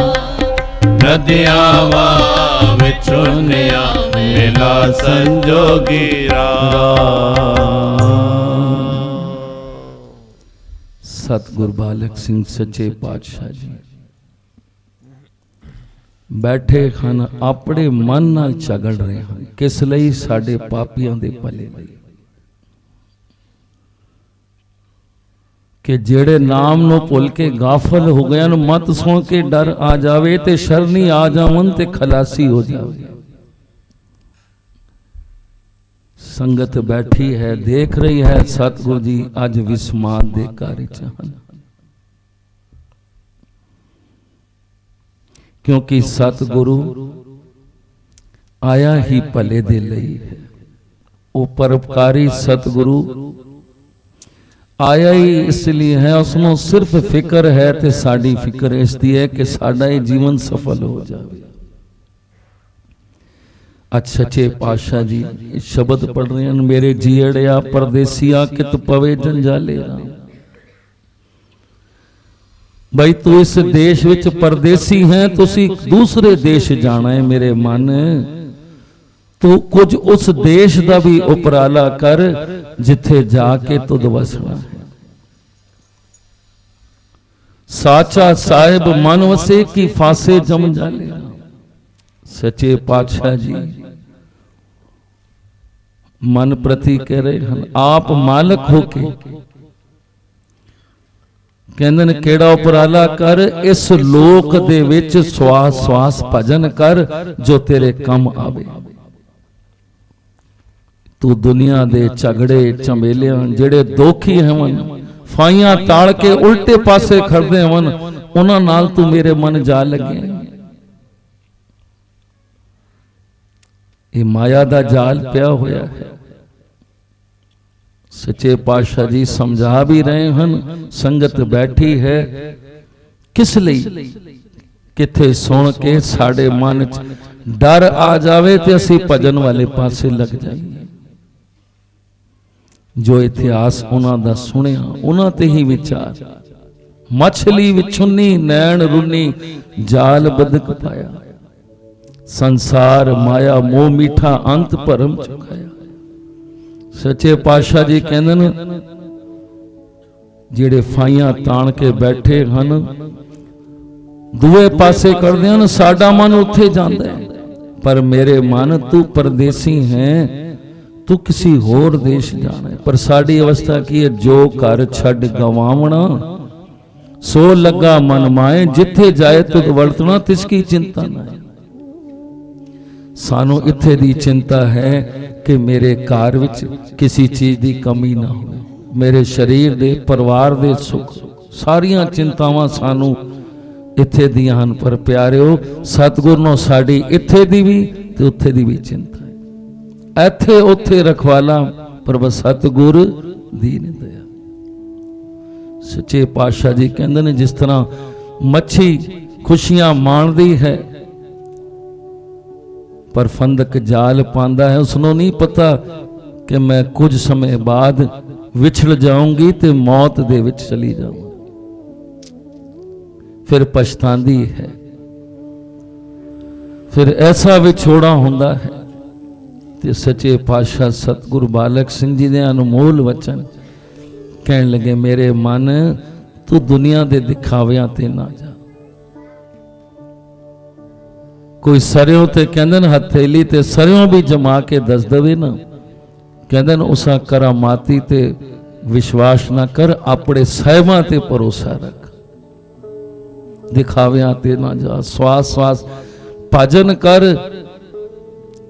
ਨਦੀਆਂ ਵਾਹ ਵਿਚੋਨਿਆ ਮੇਲਾ ਸੰਜੋਗੀ ਰਾਮ। ਸਤਿਗੁਰ ਬਾਲਕ ਸਿੰਘ ਸੱਚੇ ਪਾਤਸ਼ਾਹ ਜੀ ਬੈਠੇ ਹਨ, ਆਪਣੇ ਮਨ ਨਾਲ ਝਗੜ ਰਹੇ ਹਨ। ਕਿਸ ਲਈ? ਸਾਡੇ ਪਾਪੀਆਂ ਦੇ ਭਲੇ ਲਈ, ਕਿ ਜਿਹੜੇ ਨਾਮ ਨੂੰ ਭੁੱਲ ਕੇ ਗਾਫਲ ਹੋ ਗਏ ਹਨ। ਮਤ ਸੁਣ ਕੇ ਡਰ ਆ ਜਾਵੇ ਤੇ ਸ਼ਰਨੀ ਆ ਜਾਵਨ ਤੇ ਖਲਾਸੀ ਹੋ ਜਾਵੇ। ਸੰਗਤ ਬੈਠੀ ਹੈ, ਦੇਖ ਰਹੀ ਹੈ। ਸਤਿਗੁਰੂ ਜੀ ਅੱਜ ਵਿਸਮਾਦ ਦੇ ਘਰ ਵਿੱਚ ਹਨ, ਕਿਉਂਕਿ ਸਤਿਗੁਰੂ ਆਇਆ ਹੀ ਭਲੇ ਦੇ ਲਈ ਹੈ। ਉਹ ਪਰਉਪਕਾਰੀ ਸਤਿਗੁਰੂ ਆਇਆ ਹੀ ਇਸ ਲਈ ਹੈ, ਉਸ ਨੂੰ ਸਿਰਫ ਫਿਕਰ ਹੈ ਤੇ ਸਾਡੀ ਫਿਕਰ ਇਸ ਦੀ ਹੈ ਕਿ ਸਾਡਾ ਇਹ ਜੀਵਨ ਸਫਲ ਹੋ ਜਾਵੇ। ਅੱਜ ਸੱਚੇ ਪਾਤਸ਼ਾਹ ਜੀ ਇਹ ਸ਼ਬਦ ਪੜ੍ਹ ਰਹੇ ਹਨ, ਮੇਰੇ ਜੀੜਿਆ ਪਰਦੇਸੀਆ, ਕਿਤ ਪਵੇ ਜੰਜਾਲੇ ਰਾਮ। ਬਈ ਤੂੰ ਇਸ ਦੇਸ਼ ਵਿੱਚ ਪਰਦੇਸੀ ਹੈ, ਤੁਸੀਂ ਦੂਸਰੇ ਦੇਸ਼ ਜਾਣਾ ਹੈ। ਮੇਰੇ ਮਨ, ਤੂੰ ਕੁਝ ਉਸ ਦੇਸ਼ ਦਾ ਵੀ ਉਪਰਾਲਾ ਕਰ ਜਿੱਥੇ ਜਾ ਕੇ ਤੁਧ ਵਸਣਾ ਹੈ। ਸਾਚਾ ਸਾਹਿਬ ਮਨ ਵਸੇ, ਕੀ ਫਾਸੇ ਜਮ ਜਾਲੇ। ਸੱਚੇ ਪਾਤਸ਼ਾਹ ਜੀ ਮਨ ਪ੍ਰਤੀ ਕਹਿ ਰਹੇ ਹਨ, ਆਪ ਮਾਲਕ ਹੋ ਕੇ ਕਹਿੰਦੇ ਨੇ ਕਿਹੜਾ ਉਪਰਾਲਾ ਕਰ, ਇਸ ਲੋਕ ਦੇ ਵਿੱਚ ਸਵਾਸ ਸਵਾਸ ਭਜਨ ਕਰ ਜੋ ਤੇਰੇ ਕੰਮ ਆਵੇ। ਤੂੰ ਦੁਨੀਆ ਦੇ ਝਗੜੇ ਝਮੇਲਿਆਂ, ਜਿਹੜੇ ਦੋਖੀ ਹਨ, ਫਾਈਆਂ ਤਾਲ ਕੇ ਉਲਟੇ ਪਾਸੇ ਖੜਦੇ ਹਨ, ਉਹਨਾਂ ਨਾਲ ਤੂੰ ਮੇਰੇ ਮਨ ਜਾ ਲੱਗੇ। ਇਹ ਮਾਇਆ ਦਾ ਜਾਲ ਪਿਆ ਹੋਇਆ ਹੈ। ਸੱਚੇ ਪਾਤਸ਼ਾਹ ਜੀ ਸਮਝਾ ਵੀ ਰਹੇ ਹਨ, ਸੰਗਤ ਬੈਠੀ ਹੈ ਕਿਸ ਲਈ? ਕਿੱਥੇ ਸੁਣ ਕੇ ਸਾਡੇ ਮਨ 'ਚ ਡਰ ਆ ਜਾਵੇ ਤੇ ਅਸੀਂ ਭਜਨ ਵਾਲੇ ਪਾਸੇ ਲੱਗ ਜਾਈਏ। ਜੋ ਇਤਿਹਾਸ ਉਹਨਾਂ ਦਾ ਸੁਣਿਆ ਉਹਨਾਂ ਤੇ ਹੀ ਵਿਚਾਰ। ਮਛਲੀ ਵਿਛੁੰਨੀ ਨੈਣ ਰੁੰਨੀ, ਜਾਲ ਬਦਕ ਪਾਇਆ। संसार माया मोह मीठा अंत भरम चुकाया। सच्चे पातशाह जी कहंदे ने ਜਿਹੜੇ ਫਾਈਆਂ ਤਾਣ ਕੇ ਬੈਠੇ ਹਨ ਦੂਏ ਪਾਸੇ ਕਰਦੇ ਹਨ, ਸਾਡਾ ਮਨ ਉੱਥੇ ਜਾਂਦਾ ਹੈ, ਪਰ ਮੇਰੇ ਮਨ ਤੂੰ ਪਰਦੇਸੀ ਹੈ, ਤੂੰ ਕਿਸੇ ਹੋਰ ਦੇਸ਼ ਜਾਣਾ ਹੈ। ਪਰ ਸਾਡੀ ਅਵਸਥਾ ਕੀ ਹੈ, ਜੋ ਘਰ ਛੱਡ ਗਵਾਵਣਾ ਸੋ ਲੱਗਾ ਮਨ ਮਾਏ, ਜਿੱਥੇ ਜਾਏ ਤੁਧ ਵਰਤਣਾ ਤਿਸ ਕੀ ਚਿੰਤਾ ਨਾ ਹੈ। ਸਾਨੂੰ ਇੱਥੇ ਦੀ ਚਿੰਤਾ ਹੈ ਕਿ ਮੇਰੇ ਘਰ ਵਿੱਚ ਕਿਸੇ ਚੀਜ਼ ਦੀ ਕਮੀ ਨਾ ਹੋਵੇ, मेरे शरीर दे परिवार दे सुख, सारियां चिंतावां सानू इत्थे दियां हन। पर प्यारिओ सतगुर नूं साडी इत्थे दी भी ते उत्थे दी भी चिंता है। इत्थे उत्थे रखवाला पर बस सतगुर दी ने दया। सच्चे पातशाह जी कहंदे ने जिस तरह मच्छी खुशियां माणदी है पर फंदक जाल पांदा है, उसनों नहीं पता कि मैं कुछ समय बाद विछड़ जाऊंगी ते मौत दे विच चली जाऊंगी, फिर पछतांदी है। फिर ऐसा विछोड़ा हुंदा है। ते सच्चे पातशाह सतगुरु बालक सिंह जी दे अनमोल वचन कहन लगे, मेरे मन तू दुनिया दे दिखावियां ते ना जा। कोई सरियों ते कहंदे ने हथेली ते सरियों भी जमा के दस दवे ना, कहते उसा करामाती ते विश्वास ना कर, अपने साहिबां ते भरोसा रख, दिखावियां ते ना जा। श्वास श्वास भजन कर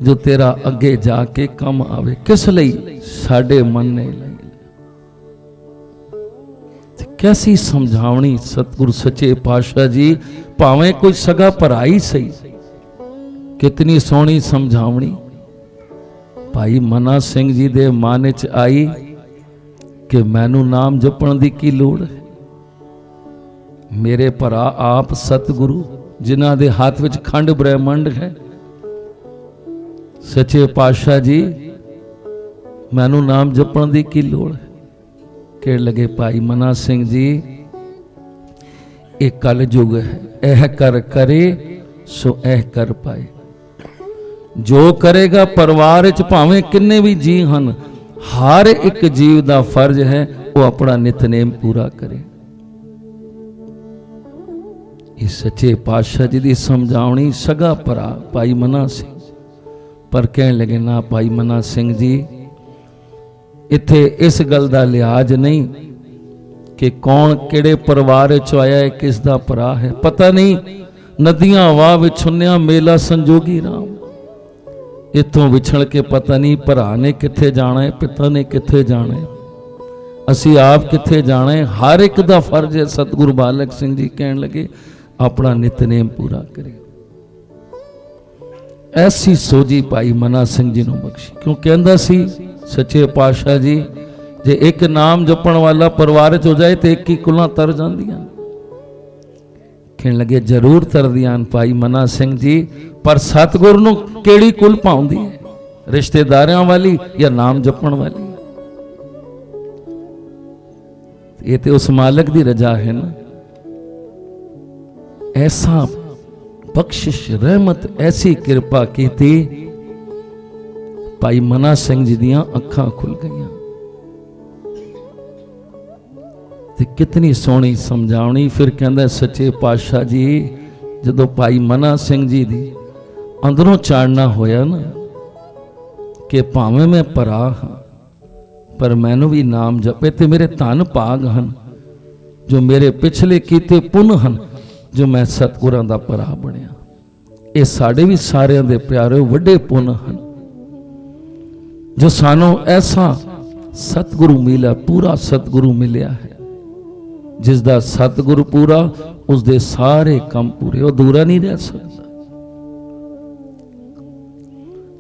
जो तेरा अगे जाके कम आवे। किस लई? साडे मन ने लई। कैसी समझावनी सतगुरु सच्चे पातशाह जी, भावें कोई सगा भरा ही सही, कितनी सोहनी समझावनी भाई मना सिंह जी दे मन च आई कि मैनू नाम जपण दी की लोड़ है। मेरे भरा आप सतगुरु जिन्हां दे हाथ विच खंड ब्रह्मंड है, सच्चे पातशाह जी मैनू नाम जपण दी की लोड़ है। कह लगे भाई मना सिंह जी, एक कल युग है, एह कर करे सो एह कर पाए। जो करेगा परिवार च भावें किन्ने भी जी हन, हर एक जीव का फर्ज है वो अपना नितनेम पूरा करे। इस सच्चे पातशाह जी की समझावनी सगा भरा भाई मना सिंह, पर कह लगे ना भाई मना सिंह जी, इत्थे इस गल का लिहाज नहीं कि कौन किहड़े परिवार च आया है, किस दा भरा है, पता नहीं। नदियां वाह विछुन्या मेला संजोगी राम, इतों विछड़ के पता नहीं भरा ने किथे जाना है, पिता ने किथे जाना है, असी आप किथे जाना है। हर एक दा फर्ज है। सतगुरु बालक सिंह जी कहन लगे अपना नितनेम पूरा करे। ऐसी सोजी पाई मना सिंह जी नूं बख्शी। क्यों कहंदा सी सच्चे पातशाह जी, जे एक नाम जपण वाला परिवार च हो जाए तो एक ही कुलां तर जांदियां। कहन लगे जरूर तरदियां भाई मना सिंह जी, पर सतगुरु नूं केड़ी कुल पाउंदी है, रिश्तेदारियां वाली या नाम जपण वाली? ये तो उस मालिक दी रजा है ना। ऐसा बख्शिश रहमत ऐसी कृपा की थी, भाई मना सिंह जी दियां अखां खुल गईयां। ते कितनी सोहनी समझावनी। फिर कहंदा सच्चे पातशाह जी, जदों भाई मना सिंह जी दी अंदरों चाड़ना होया ना कि भावें मैं भरा हाँ, पर मैनू भी नाम जपे ते मेरे धन भाग हन, जो मेरे पिछले कीते पुन हन, जो मैं सतगुरां दा भरा बनिया। ये साडे भी सारियां दे प्यारे वड्डे पुन हन, जो सानू ऐसा सतगुरु मिला, पूरा सतगुरु मिलिया है। जिसदा सतगुरु पूरा, उसदे सारे काम पूरे, वो अधूरा नहीं रह सकता।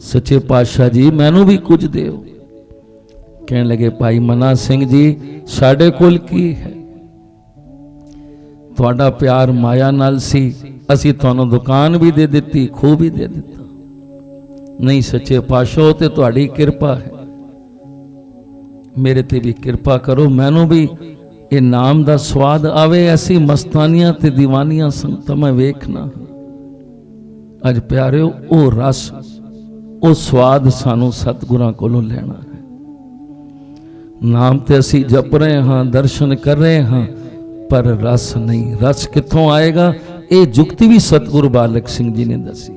सच्चे पातशाह जी मैनू भी कुछ देओ। कहने लगे भाई मना सिंह जी, साडे कोल की है, तुहाडा प्यार माया नाल सी, असी तुहानू दुकान भी दे दित्ती, खो भी दे दिता। नहीं सच्चे पातशाह, ते तुहाडी कृपा है, मेरे ते भी कृपा करो, मैनू भी ये नाम दा स्वाद आवे। ऐसी मस्तानियां ते दीवानियां संगत मैं वेखना। अज प्यारिओ वो रस वो स्वाद सानू सतगुरां कोलों लेना है। नाम ते असी जप रहे हाँ, दर्शन कर रहे हाँ, पर रस नहीं। रस कित्थों आएगा? ये जुक्ति भी सतगुरु बालक सिंह जी ने दसी।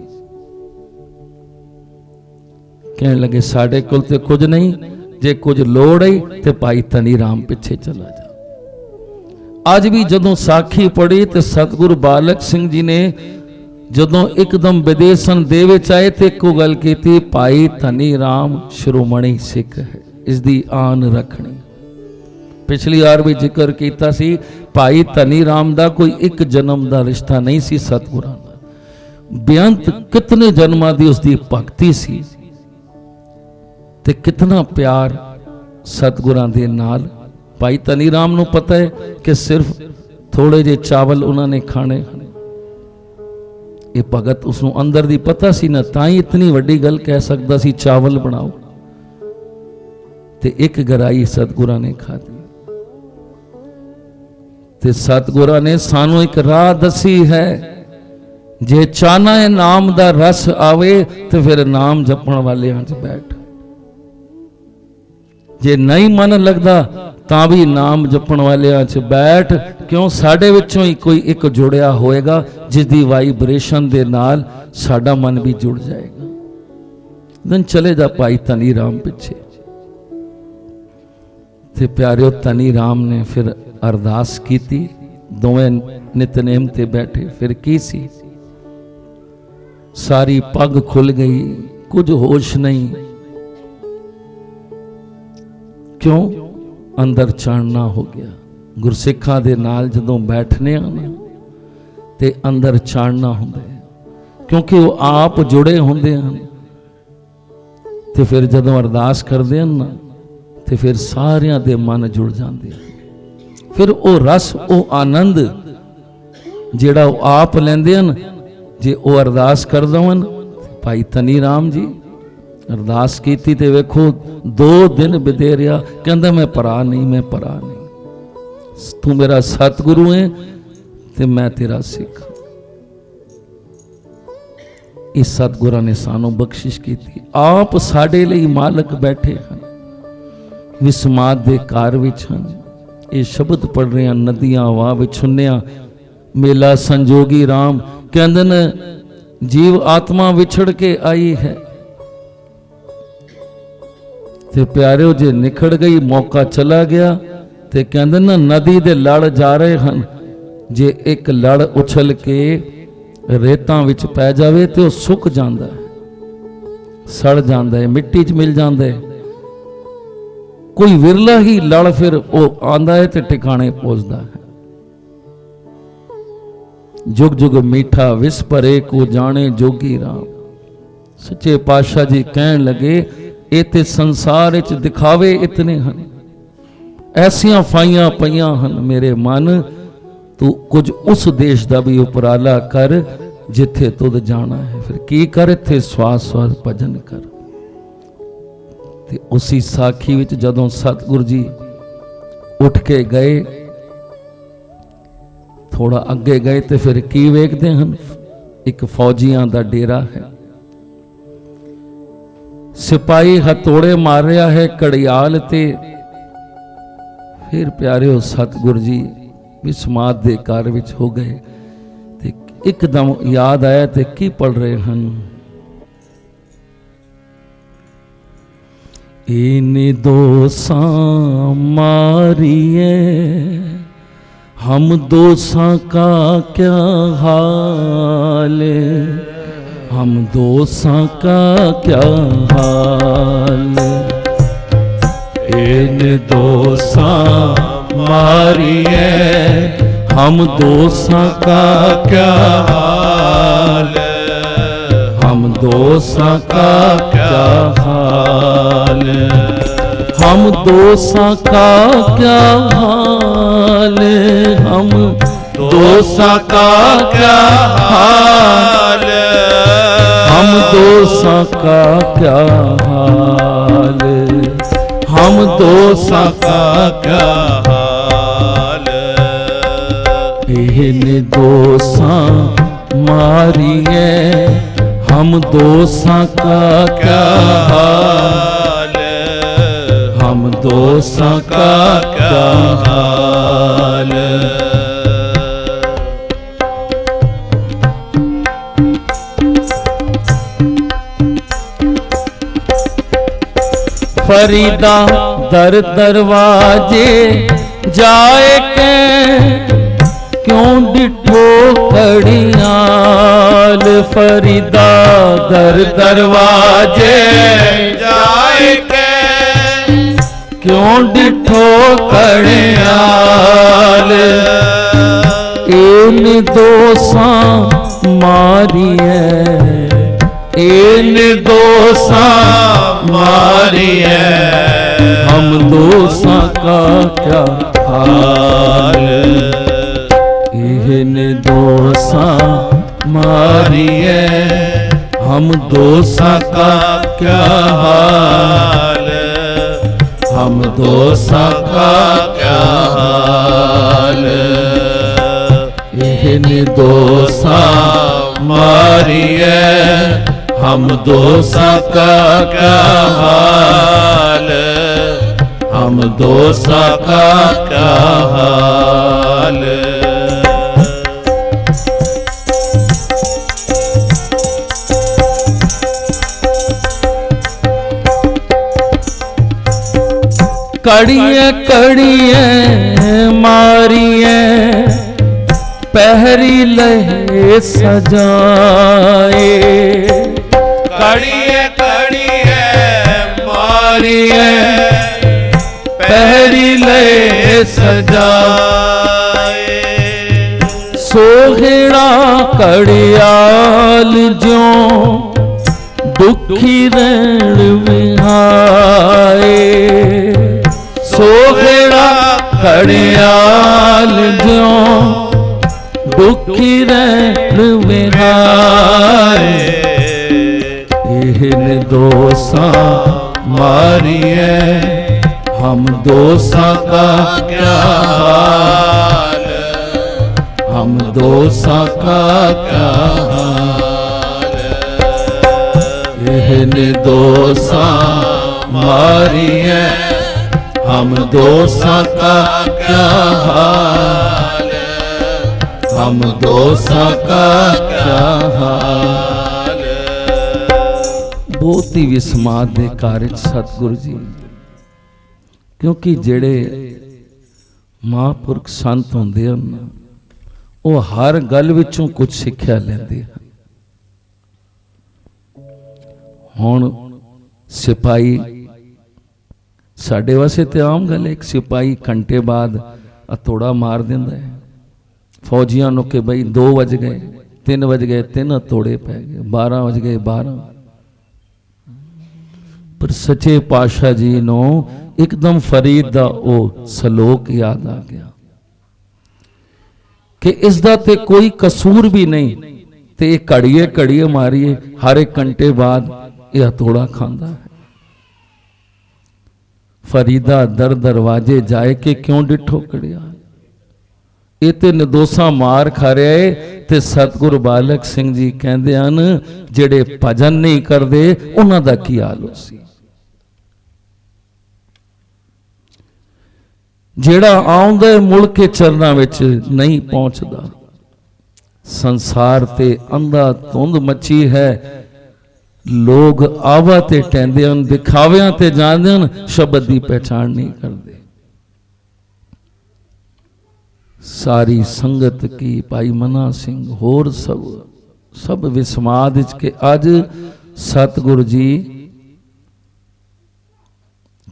कहने लगे साढ़े कोल ते कुछ नहीं, जे कुछ लोड़ आई ते भाई धनी राम पिछे चला जा। अज भी जदों साखी पढ़ी तो सतगुरु बालक सिंह जी ने जदों एकदम विदेशन दे विच आए तो एक गल की, भाई धनी राम शिरोमणि सिख है, इसकी आन रखनी। पिछली बार भी जिक्र किया सी, भाई धनी राम का कोई एक जन्म का रिश्ता नहीं सी सतगुरां दा। बेअंत कितने जन्मां दी उसकी भगती सी ते कितना प्यार सतगुरां दे नाल। भाई धनी राम नूं पता है कि सिर्फ थोड़े जे चावल उन्होंने खाने। ये भगत उसनूं अंदर दी पता सी ना, तां ही इतनी वड्डी गल कह सकदा सी चावल बनाओ। ते एक गराई सतगुरां ने खाधी। ते सतगुरां ने सानू एक राह दसी है, जे चाहना है नाम दा रस आवे तो फिर नाम जपण वालियां च बैठ। जे नहीं मन लगता तां भी नाम जपण वालियां च बैठ। क्यों? साडे विचों ही कोई एक जुड़िया होएगा जिसदी वाइब्रेशन दे नाल साडा मन भी जुड़ जाएगा। दिन चले जा भाई धनी राम पिछे। ते प्यारिओ धनी राम ने फिर अरदास कीती, दोवें नितनेम ते बैठे। फिर की सी, सारी पग खुल गई, कुछ होश नहीं। क्यों? अंदर चाणना हो गया। गुरसिखां दे नाल जदों बैठने आने ते अंदर चाणना हुंदा है, क्योंकि वो आप जुड़े हुंदे हन। ते फिर जदों अरदास करदे हन ना, ते फिर सारियां दे मन जुड़ जांदे। फिर वो रस वो आनंद जिहड़ा वो आप लैंदे हन, जे वो अरदास कर दवन। भाई धनी राम जी अरदास की ते वेखो 2 दिन बिदेरिया, कहंदा मैं परा नहीं, मैं परा नहीं। तू मेरा सतगुरु है ते मैं तेरा सिख। इस सतगुरां ने सानू बख्शिश की। आप साडे लई मालक बैठे हन, विस्माद दे कार विच हन। ये शब्द पढ़ रहे हैं, नदियां वाह विछुन्निया मेला संजोगी राम। कहंदे ने जीव आत्मा विछड़ के आई है ते प्यारिओ जे निखड़ गई, मौका चला गया। ते कहंदे ना नदी दे लड़ जा रहे हैं, जे एक लड़ उछल के रेतां विच पै जावे ते वो सुक जांदा है, सड़ जांदा है, मिट्टी च मिल जांदा है। कोई विरला ही लड़ फिर वो आंदा है ते टिकाणे पहुंचदा है। जुग जुग मीठा विस भरे को जाने जोगी राम। सच्चे पातशाह जी कहन लगे, ये ते संसार विच दिखावे इतने हन, ऐसियां फाइयां पईयां हन मेरे मन। तू कुछ उस देश का भी उपराला कर जिथे तुद जाना है। फिर की कर? इत्थे स्वास स्वास भजन कर। ते उसी साखी विच जदों सतगुरु जी उठ के गए, थोड़ा अगे गए तो फिर की वेखते हैं? एक फौजियां दा डेरा है, सिपाही हथौड़े मार रहा है घड़ियाल ते। फिर प्यारे सतगुरु जी विस्माद दे कार विच हो गए ते एकदम याद आया ते की पढ़ रहे हैं? इन दोसां मारिए हम दोसां का क्या हाल, हम दोसां का क्या हाल। इन दोसां मारिए हम दोसां का क्या हाल, हम दोसां का क्या हाल, हम दोसां का क्या हाल, हम दोसां का क्या हाल, हम दोसां का क्या हाल, हम दोसां का क्या हाल। इन दोसां मारिए हम दोषां का क्या हाल, हम दोषां का क्या हाल। फरीदा दर दरवाजे जाए के क्यों डिठो कड़ियाल। फरीदा दर दरवाजे जाए के क्यों डिठो कड़ियाल। इन दोषां मारिए, इन दोषां मारिए हम दोषां का क्या हाल। इन दोषां मारिए हम दोषां का क्या हाल। हम दोषां का क्या हाल। इन दोषां मारिए हम दोषां का क्या हाल। हम दोषां का क्या हाल। कड़िए कड़िए मारिए पहरी लहे सजाए। कड़िए कड़िए मारिए पहरी लहे सजाए। सोहेड़ा कड़ियाल ज्यों दुखी रैण विहाए। सोहेड़ा कड़ियाल ज्यों दुखी रैण विहाए। इहन दोषां मारिए हम दोषां का क्या हाल। हम दोषां का क्या हाल। इहन दोषां मारिए हम दोषां का क्या हाल। हम दोषां का क्या हाल। बहुत ही विस्माद दे कार्य सतगुरु जी, क्योंकि जेड़े महापुरख संत होंदे हन वो हर गल विचों कुछ सिक्ख्या लैंदे हन। हुण सिपाही साडे वास्ते ते आम गल है, एक सिपाही घंटे बाद हथौड़ा मार दिंदा है फौजियां नूं कि बई 2 बज गए 3 बज गए 3 हथौड़े पै गए 12 बज गए 12। पर सच्चे पातशाह जी नूं एकदम फरीद दा वो सलोक याद आ गया कि इसदा ते कोई कसूर भी नहीं, ते घड़िए घड़िए मारिए हर एक घंटे बाद यह हथौड़ा खांदा है। फरीदा दर दरवाजे जाए के क्यों डिठो कड़िया। ये तो निर्दोषा मार खा रहा है। ते सतगुरु बालक सिंह जी कहते हैं जेड़े भजन नहीं करते उन्हां दा की हाल हो सी। जेड़ा आउंदा मुड़ के चरना विच नहीं पहुंचता। संसार ते अंधा धुंध मची है। लोग आवा ते टहंदे हन, दिखावियां ते जांदे हन, शब्द की पहचान नहीं करते। सारी संगत की भाई मना सिंह होर सब विस्माद के अज सतगुरु जी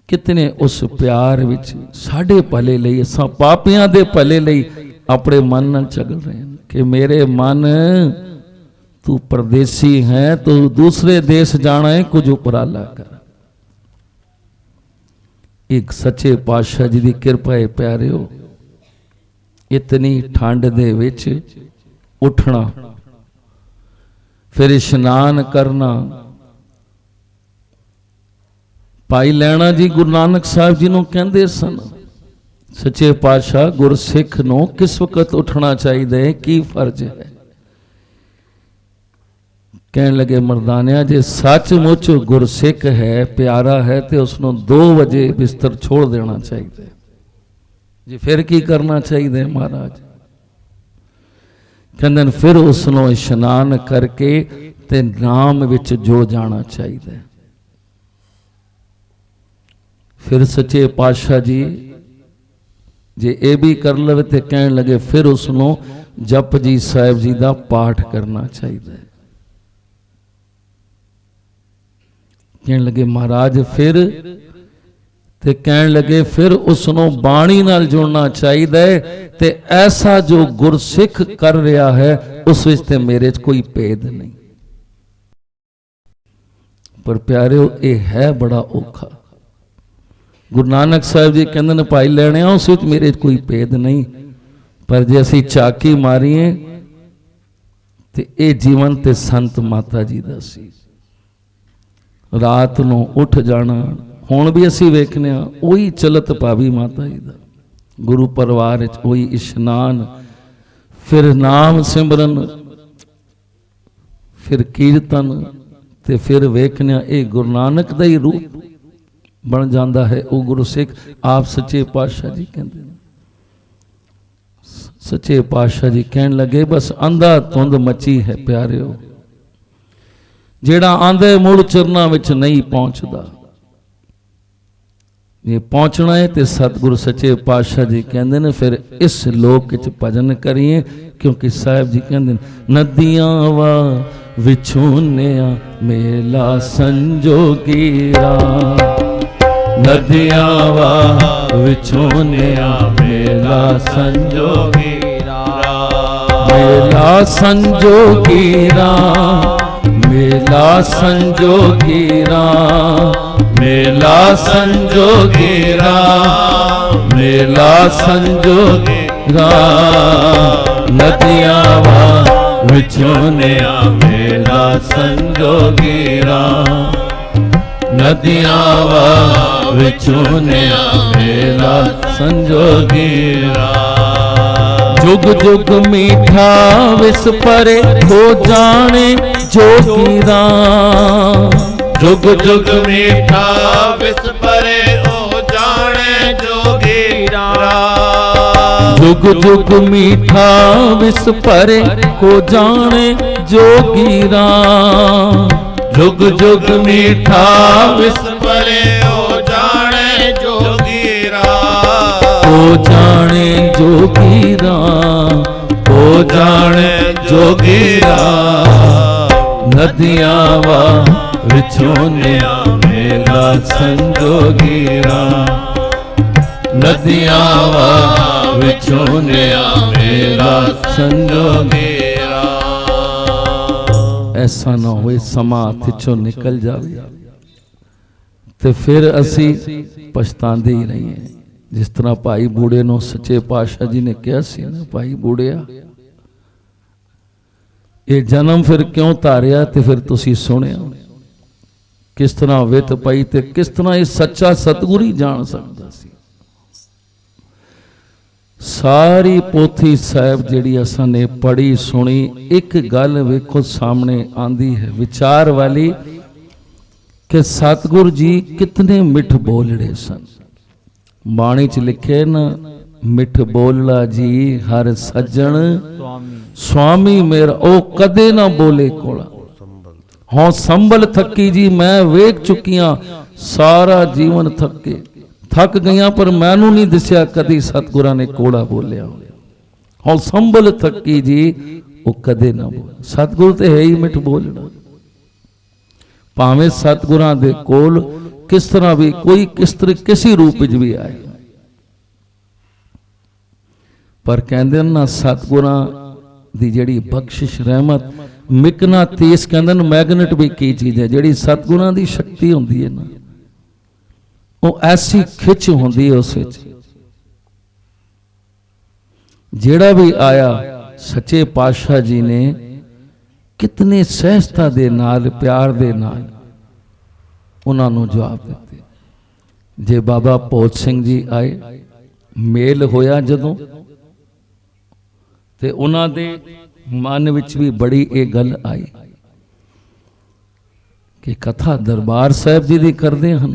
कितने उस प्यार विच साडे भले लई असां पापियां दे भले लई अपने मन नाल चल रहे हैं कि मेरे मन तू परदेसी है तो दूसरे देश जाना है, कुछ उपराला कर। एक सच्चे पातशाह जी की कृपा है प्यारिओ। इतनी ठंड दे विच उठना फिर इशनान करना। भाई लैणा जी गुरु नानक साहब जी नूं कहंदे सन सच्चे पातशाह गुरसिख नूं किस वक्त उठना चाहिए, की फर्ज है। ਕਹਿਣ ਲੱਗੇ ਮਰਦਾਨਿਆ ਜੇ ਸੱਚਮੁੱਚ ਗੁਰਸਿੱਖ ਹੈ, ਪਿਆਰਾ ਹੈ, ਤੇ ਉਸ ਨੂੰ 2 ਵਜੇ ਬਿਸਤਰ ਛੋੜ ਦੇਣਾ ਚਾਹੀਦਾ ਜੀ। ਫਿਰ ਕੀ ਕਰਨਾ ਚਾਹੀਦਾ ਮਹਾਰਾਜ? ਕਹਿੰਦੇ ਨੇ ਫਿਰ ਉਸ ਨੂੰ ਇਸ਼ਨਾਨ ਕਰਕੇ ਤੇ ਨਾਮ ਵਿੱਚ ਜੁੜ ਜਾਣਾ ਚਾਹੀਦਾ। ਫਿਰ ਸੱਚੇ ਪਾਤਸ਼ਾਹ ਜੀ ਜੇ ਇਹ ਵੀ ਕਰ ਲਵੇ ਤੇ ਕਹਿਣ ਲੱਗੇ ਫਿਰ ਉਸ ਨੂੰ ਜਪਜੀ ਸਾਹਿਬ ਜੀ ਦਾ ਪਾਠ ਕਰਨਾ ਚਾਹੀਦਾ ਹੈ। ਕਹਿਣ ਲੱਗੇ ਮਹਾਰਾਜ ਫਿਰ, ਤੇ ਕਹਿਣ ਲੱਗੇ ਫਿਰ ਉਸ ਨੂੰ ਬਾਣੀ ਨਾਲ ਜੁੜਨਾ ਚਾਹੀਦਾ ਹੈ, ਤੇ ਐਸਾ ਜੋ ਗੁਰਸਿੱਖ ਕਰ ਰਿਹਾ ਹੈ ਉਸ ਵਿੱਚ ਤੇ ਮੇਰੇ 'ਚ ਕੋਈ ਭੇਦ ਨਹੀਂ। ਪਰ ਪਿਆਰਿਓ ਇਹ ਹੈ ਬੜਾ ਔਖਾ। ਗੁਰੂ ਨਾਨਕ ਸਾਹਿਬ ਜੀ ਕਹਿੰਦੇ ਨੇ ਭਾਈ ਲੈਣੇ ਆ ਉਸ ਵਿੱਚ ਮੇਰੇ 'ਚ ਕੋਈ ਭੇਦ ਨਹੀਂ, ਪਰ ਜੇ ਅਸੀਂ ਚਾਕੀ ਮਾਰੀਏ ਤੇ ਇਹ ਜੀਵਨ ਤੇ ਸੰਤ ਮਾਤਾ ਜੀ ਦਾ ਸੀ। ਰਾਤ ਨੂੰ ਉੱਠ ਜਾਣਾ, ਹੁਣ ਵੀ ਅਸੀਂ ਵੇਖਨੇ ਆ ਉਹੀ ਚਲਤ ਭਾਵੀ ਮਾਤਾ ਜੀ ਦਾ ਗੁਰੂ ਪਰਿਵਾਰ ਵਿੱਚ, ਉਹੀ ਇਸ਼ਨਾਨ, ਫਿਰ ਨਾਮ ਸਿਮਰਨ, ਫਿਰ ਕੀਰਤਨ, ਤੇ ਫਿਰ ਵੇਖਨੇ ਆ ਇਹ ਗੁਰੂ ਨਾਨਕ ਦਾ ਹੀ ਰੂਪ ਬਣ ਜਾਂਦਾ ਹੈ ਉਹ ਗੁਰੂ ਸਿੱਖ। ਆਪ ਸੱਚੇ ਪਾਤਸ਼ਾਹ ਜੀ ਕਹਿੰਦੇ ਨੇ, ਸੱਚੇ ਪਾਤਸ਼ਾਹ ਜੀ ਕਹਿਣ ਲੱਗੇ ਬਸ ਅੰਧਾ ਧੁੰਦ ਮੱਚੀ ਹੈ ਪਿਆਰਿਓ, ਜਿਹੜਾ ਆਂਦੇ ਮੁੜ ਚਰਨਾਂ ਵਿੱਚ ਨਹੀਂ ਪਹੁੰਚਦਾ। ਜੇ ਪਹੁੰਚਣਾ ਹੈ ਤੇ ਸਤਿਗੁਰੂ ਸੱਚੇ ਪਾਤਸ਼ਾਹ ਜੀ ਕਹਿੰਦੇ ਨੇ ਫਿਰ ਇਸ ਲੋਕ ਵਿੱਚ ਭਜਨ ਕਰੀਏ, ਕਿਉਂਕਿ ਸਾਹਿਬ ਜੀ ਕਹਿੰਦੇ ਨੇ ਨਦੀਆਂ ਵਾ ਵਿਛੋਨਿਆ ਮੇਲਾ ਸੰਜੋਗੀਰਾ, ਨਦੀਆਂ ਵਾ ਵਿਛੋਨਿਆ ਮੇਲਾ ਸੰਜੋਗੀਰਾ, ਮੇਲਾ ਸੰਜੋਗੀਰਾ, ਮੇਲਾ ਸੰਜੋਗੀਰਾ, ਮੇਲਾ ਸੰਜੋਗੀਰਾ, ਮੇਲਾ ਸੰਜੋਗੀਰਾ, ਨਦੀਆਂ ਵਾ ਵਿਛੋਨਿਆ ਮੇਲਾ ਸੰਜੋਗੀਰਾ, ਨਦੀਆਂ ਵਾ ਵਿਛੋਨਿਆ ਮੇਲਾ ਸੰਜੋਗੀਰਾ। जुग जुग मीठा विस परे हो जाने जोगीरा, जुग जुग मीठा विस परे हो जाने जोगीरा, जुग जुग मीठा विस परे हो जाने जोगीरा, जुग जुग मीठा विस परे हो जाने जोगीरा, हो जाने जोगीरा, हो जाने जोगीरा, नदियां वा विछोनिया मेला संजोगीरा, नदियां वा विछोनिया मेला संजोगीरा। ऐसा ना होए समा हथ चों निकल जावे ते फिर असी पछतांदे ही रहिए। जिस तरह भाई बूढ़े नो सच्चे पातशाह जी ने कहा सी ना, भाई बूढ़िया ये जन्म फिर क्यों धारिया, ते फिर तुसी सुनिया किस तरह वित पई ते किस तरह ये सच्चा सतगुरु ही जान सकता सी। सारी पोथी साहब जिहड़ी असां ने पढ़ी सुनी, एक गल वेखो सामने आंदी है विचार वाली कि सतगुरु जी कितने मिठ बोलड़े सन। बाणी च लिखे न, मिठ बोलड़ा जी हर सज्जन स्वामी मेरा ओ कदे ना बोले कोला। हाँ संभल थकी जी मैं वेख चुकियां, सारा जीवन थके थक गईयां पर मैनू नहीं दिसिया कदी सतगुरां ने कोड़ा बोलिया। हाँ संभल थकी जी वो कदे ना बोले। सतगुरु तो है ही मिठ बोलड़ा, भावें सतगुरां दे कोल किस तरह भी कोई किस तरह किसी रूप विच भी आए, पर कहंदे ना सतगुरां दी जिहड़ी बख्शिश रहमत मिकना तेस कहंदे ने मैगनेट भी की चीज़ है। जिहड़ी सतगुरां दी शक्ति हुंदी है ना, वो ऐसी खिच हुंदी है उस विच। जिहड़ा भी आया सच्चे पातशाह जी ने कितने सहजता दे नाल प्यार दे नाल उन्हां नूं जवाब दिते। जे बाबा भोज सिंह जी आए, मेल होया जदों, ते उन्हां दे मन विच भी बड़ी ये गल आई कि कथा दरबार साहब जी दी करदे हन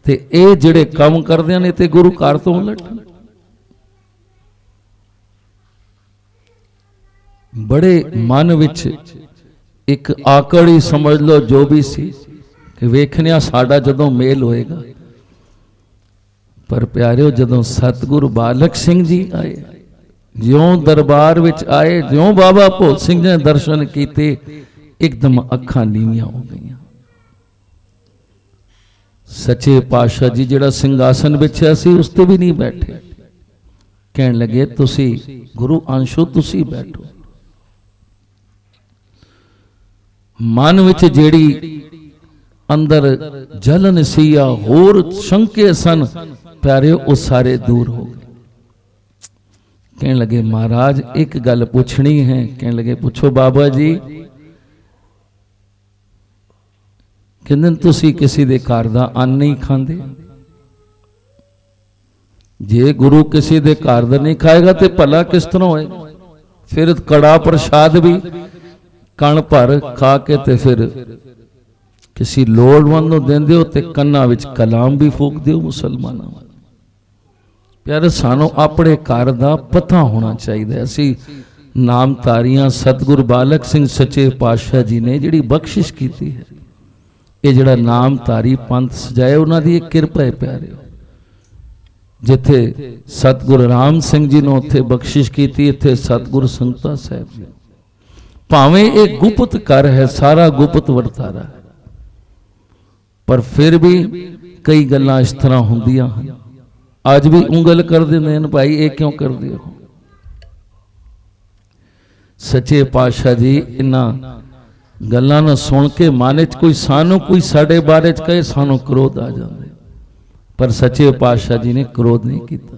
ते ये जिहड़े काम करदे ने ते गुरु घर तो उलट बड़े मन विच एक आकड़ ही समझ लो जो भी सी कि वेखनिया साडा जदों मेल होएगा। पर प्यारिओ जदों सतगुरु बालक सिंह जी आए, ज्यों दरबार विच आए, ज्यों बाबा भोत सिंह ने दर्शन कीते, एकदम अखां नीवियां हो गईयां। सच्चे पातशाह जी जिहड़ा सिंघासन बिछिया सी उस ते भी नहीं बैठे, कहण लगे तुसी गुरु अंशो तुसी बैठो। मन विच जेड़ी अंदर जलन सी या होर शंके सन प्यारे वो सारे दूर हो गए। कहने लगे महाराज एक गल पूछनी है। कहने लगे पूछो बाबा जी। कहंदे तुसी किसी दे घर दा अन्न नहीं खांदे, जे गुरु किसी दे घर दा नहीं खाएगा तो भला किस तरह होएगा। फिर कड़ा प्रसाद भी कण भर खा के ते फिर किसी लोड़वंद नूं देंदे हो ते कन्ना विच कलाम भी फूक दिओ मुसलमानां। प्यारे सानू अपने घर दा पता होना चाहिए। असी नामधारियां सतगुरु बालक सिंह सच्चे पातशाह जी ने जिहड़ी बख्शिश कीती है, ये जिहड़ा नामधारी पंथ सजाए उन्हां दी एक किरपा है प्यारे। जिथे सतगुरु राम सिंह जी ने उत्थे बख्शिश कीती, इत्थे सतगुरु संगता साहब जी। भावें एक गुप्त कर है, सारा गुप्त वरतारा है, पर फिर भी कई गल्लां इस तरह होंदियां हन। आज भी उंगल कर देंदे ने भाई ये क्यों कर दे हो। सच्चे पातशाह जी इन्हां गल्लां नूं सुन के मन च कोई सानू कोई साडे बारे च कहे सानू क्रोध आ जांदे, पर सच्चे पातशाह जी ने क्रोध नहीं किया।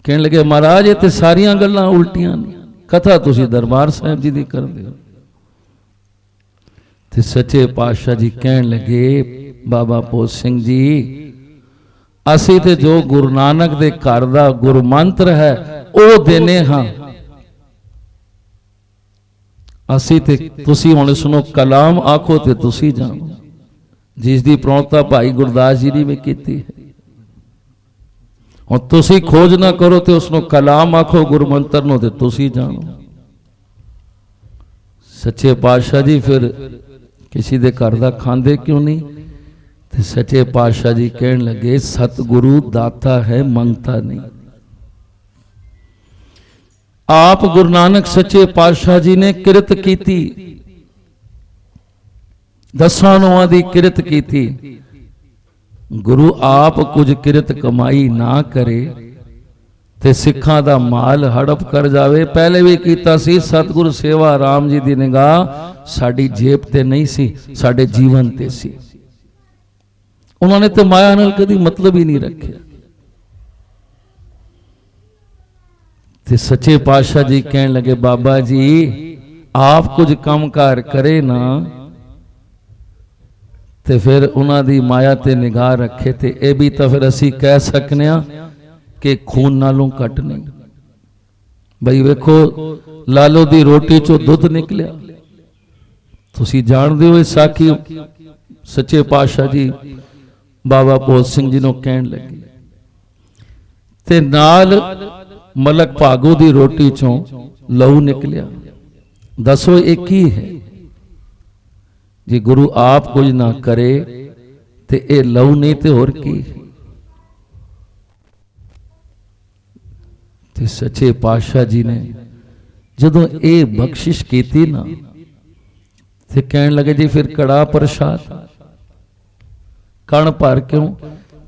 कहण लगे महाराज ये ते सारियां गल्लां उल्टियां ने, कथा तुसीं दरबार साहब जी दी करदे हो। ते सच्चे पातशाह जी कहण लगे बाबा भोत सिंह जी असी ते जो गुरु नानक दे घर दा गुरु मंत्र है वो देने हाँ। असी ते तुसी हुण सुनो कलाम आखो ते तुसी जानो, जिसदी प्रौणता भाई गुरदास जी ने भी कीती है। और तुसी खोज ना करो ते उसनो कलाम आखो गुरु मंत्र नो ते तुसी जानो। सच्चे पातशाह जी फिर किसी दे घर दा खांदे क्यों नहीं। ते सच्चे पातशाह जी कहन लगे सतगुरु दाता है मंगता नहीं। आप गुरु नानक सच्चे पातशाह जी ने किरत कीती, दसां नौआं दी किरत कीती। गुरु आप कुछ किरत कमाई ना करे ते सिखां दा माल हड़प कर जावे। पहले भी कीता सी सतगुरु सेवा राम जी दी निगाह साडी जेब ते नहीं सी, साडे जीवन ते सी। उन्होंने तो माया नाल कदी मतलब ही नहीं रखे। ते सच्चे पातशाह जी कहन लगे बाबा जी आप कुछ काम कार करे ना ते फिर उन्हां दी माया ते निगाह रखे ते ये भी तो फिर असी कह सकने कि खून नालों घट नहीं। बई वेखो लालो दी रोटी चो दुध निकलिया। तुसी जानदे हो साखी सच्चे पातशाह जी बाबा भोत सिंह जी नूं कहण लगे ते नाल मलक भागो दी रोटी चों लहू निकलिया। दसो एक ही है जे गुरु आप कुछ ना करे ते ये लहू नहीं ते होर की। ते सच्चे पातशाह जी ने जदों ये बख्शिश कीती ना ते कहण लगे जी फिर कड़ा प्रसाद कण भर क्यों।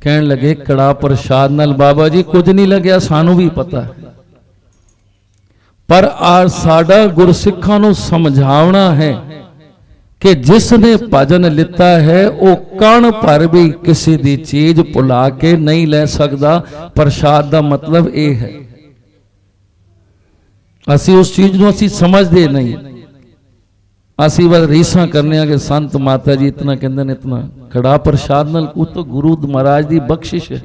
कहण लगे कड़ा प्रसाद नाल बाबा जी कुछ नहीं लगया, सानू भी पता है, पर आज साडा गुरसिखां नूं समझावना है कि जिसने भजन लिता है वो कण भर भी किसी दी चीज भुला के नहीं ले सकदा। प्रसाद दा मतलब ये है। असी उस चीज नूं असी समझदे नहीं, असी बस रीसा करने कि संत माता जी इतना कहते हैं इतना कड़ा प्रसाद नाल कुछ तो गुरु महाराज की बख्शिश है,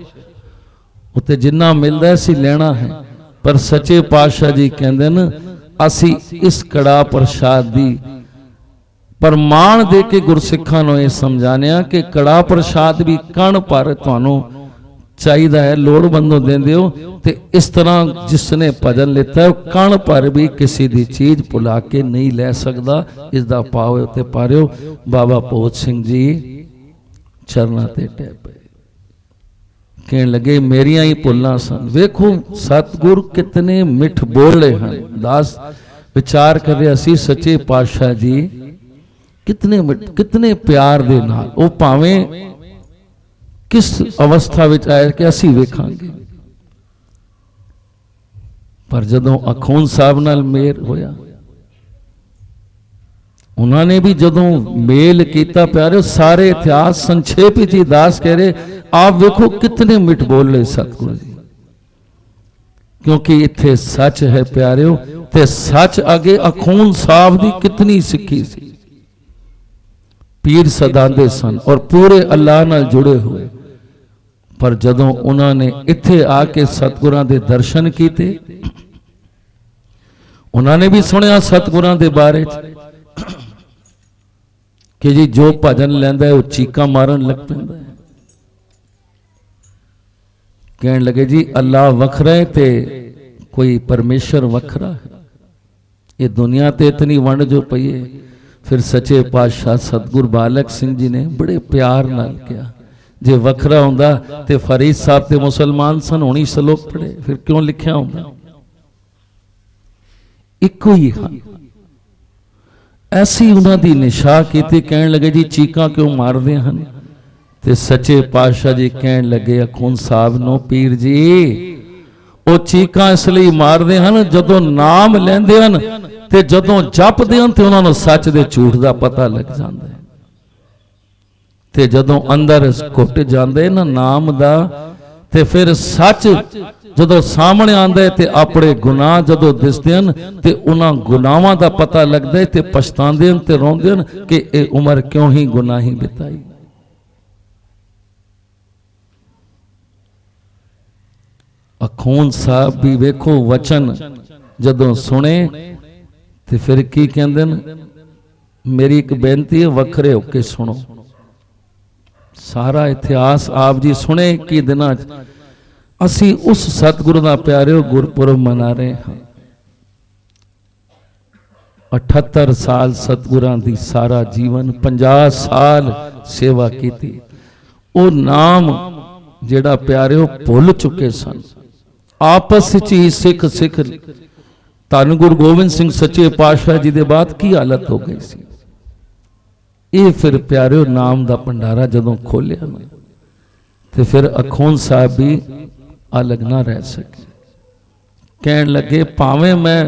उत्ते जिन्ना मिलता है असी लेना है। पर सच्चे पातशाह जी कहते हैं असी इस कड़ा प्रसाद की पर मान दे के गुरसिखां नूं इह समझाणिया कि कड़ा प्रसाद भी कण पर तुहानूं चाहिदा है, लोड़वंदों देंदे हो। ते इस तरह जिसने भजन लेता है कण पर भी किसी दी चीज भुला के नहीं लै सकदा। इसदा पाओ ते पारियो बाबा भोज सिंह जी चरना ते टै पे कहण लगे मेरियां ही भुल्लां सन। वेखो सतगुर कितने मिठ बोले हैं। दास विचार कर रहे सी सच्चे पातशाह जी कितने मिठ कितने प्यार दे नाल ओ भावें किस अवस्था विच आए कि असीं वेखांगे, पर जदों अखून साहब नाल मेल होया उन्होंने भी जदों मेल किया प्यारे सारे इतिहास संक्षेप ही दास कह रहे आप वेखो कितने मिठ बोले सतगुरु जी, क्योंकि इत्थे सच है प्यारिओ ते सच अगे अखून साहब दी कितनी सिक्खी सी। पीर सदांदे सन और पूरे अल्लाह नाल जुड़े हुए, पर जदों उन्होंने इत्थे आके सतगुरां दे दर्शन कीते उन्होंने भी सुनिया सतगुरां दे बारे कि जी जो भजन लैंदा है वो चीका मारन लग पैंदा है। कहण लगे जी अल्लाह वखरा है ते कोई परमेश्वर वखरा है। ये दुनिया ते इतनी वंड जो पई है। फिर सच्चे पातशाह सतगुरु बालक सिंह जी ने बड़े प्यार नाल कहा जे वखरा हुंदा ते फरीद साहब ते मुसलमान सन होनी सलोक पढ़े, फिर क्यों लिखिया हुंदा। इको ही हाँ ऐसी उन्हां दी निशाह कीती। कहण लगे जी चीकां क्यों मारदे हन ते सच्चे पातशाह जी कहण लगे अखून साहब नो पीर जी ओ चीकां इसलिए मारदे हन जदों नाम लैंदे हन ते जदों जपदे हन ते उन्हां नूं सच दे झूठ दा पता लग जांदा है। ते जदों अंदर घुट जांदे ना नाम दा ते फिर सच जदों सामने आंदा है ते अपने गुनाह जदों दिसदे हन ते उन्हां गुनाहां दा पता लगदा है ते पछतांदे हन ते रोंदे हन कि ए उम्र क्यों ही गुनाही बिताई। अखून साहब भी वेखो वचन जदों सुने ते फिर की कहंदे न मेरी एक बेनती है वखरे होके सुनो। सारा इतिहास आप जी सुने कि दिनां असी उस सतगुरु दा प्यारिओ गुरपुरब मना रहे हैं। 78 साल सतगुरां दी सारा जीवन 50 साल सेवा की। वो नाम जेड़ा प्यारिओ भुल चुके सन आपस ही सिख सिख धन गुरु गोविंद सिंह सच्चे पातशाह जी दे बाद की हालत हो गई सी। ये फिर प्यारिओ नाम दा भंडारा जदों खोलिया ना ते फिर अखून साहब भी अलग ना रह सके। कहण लगे भावें मैं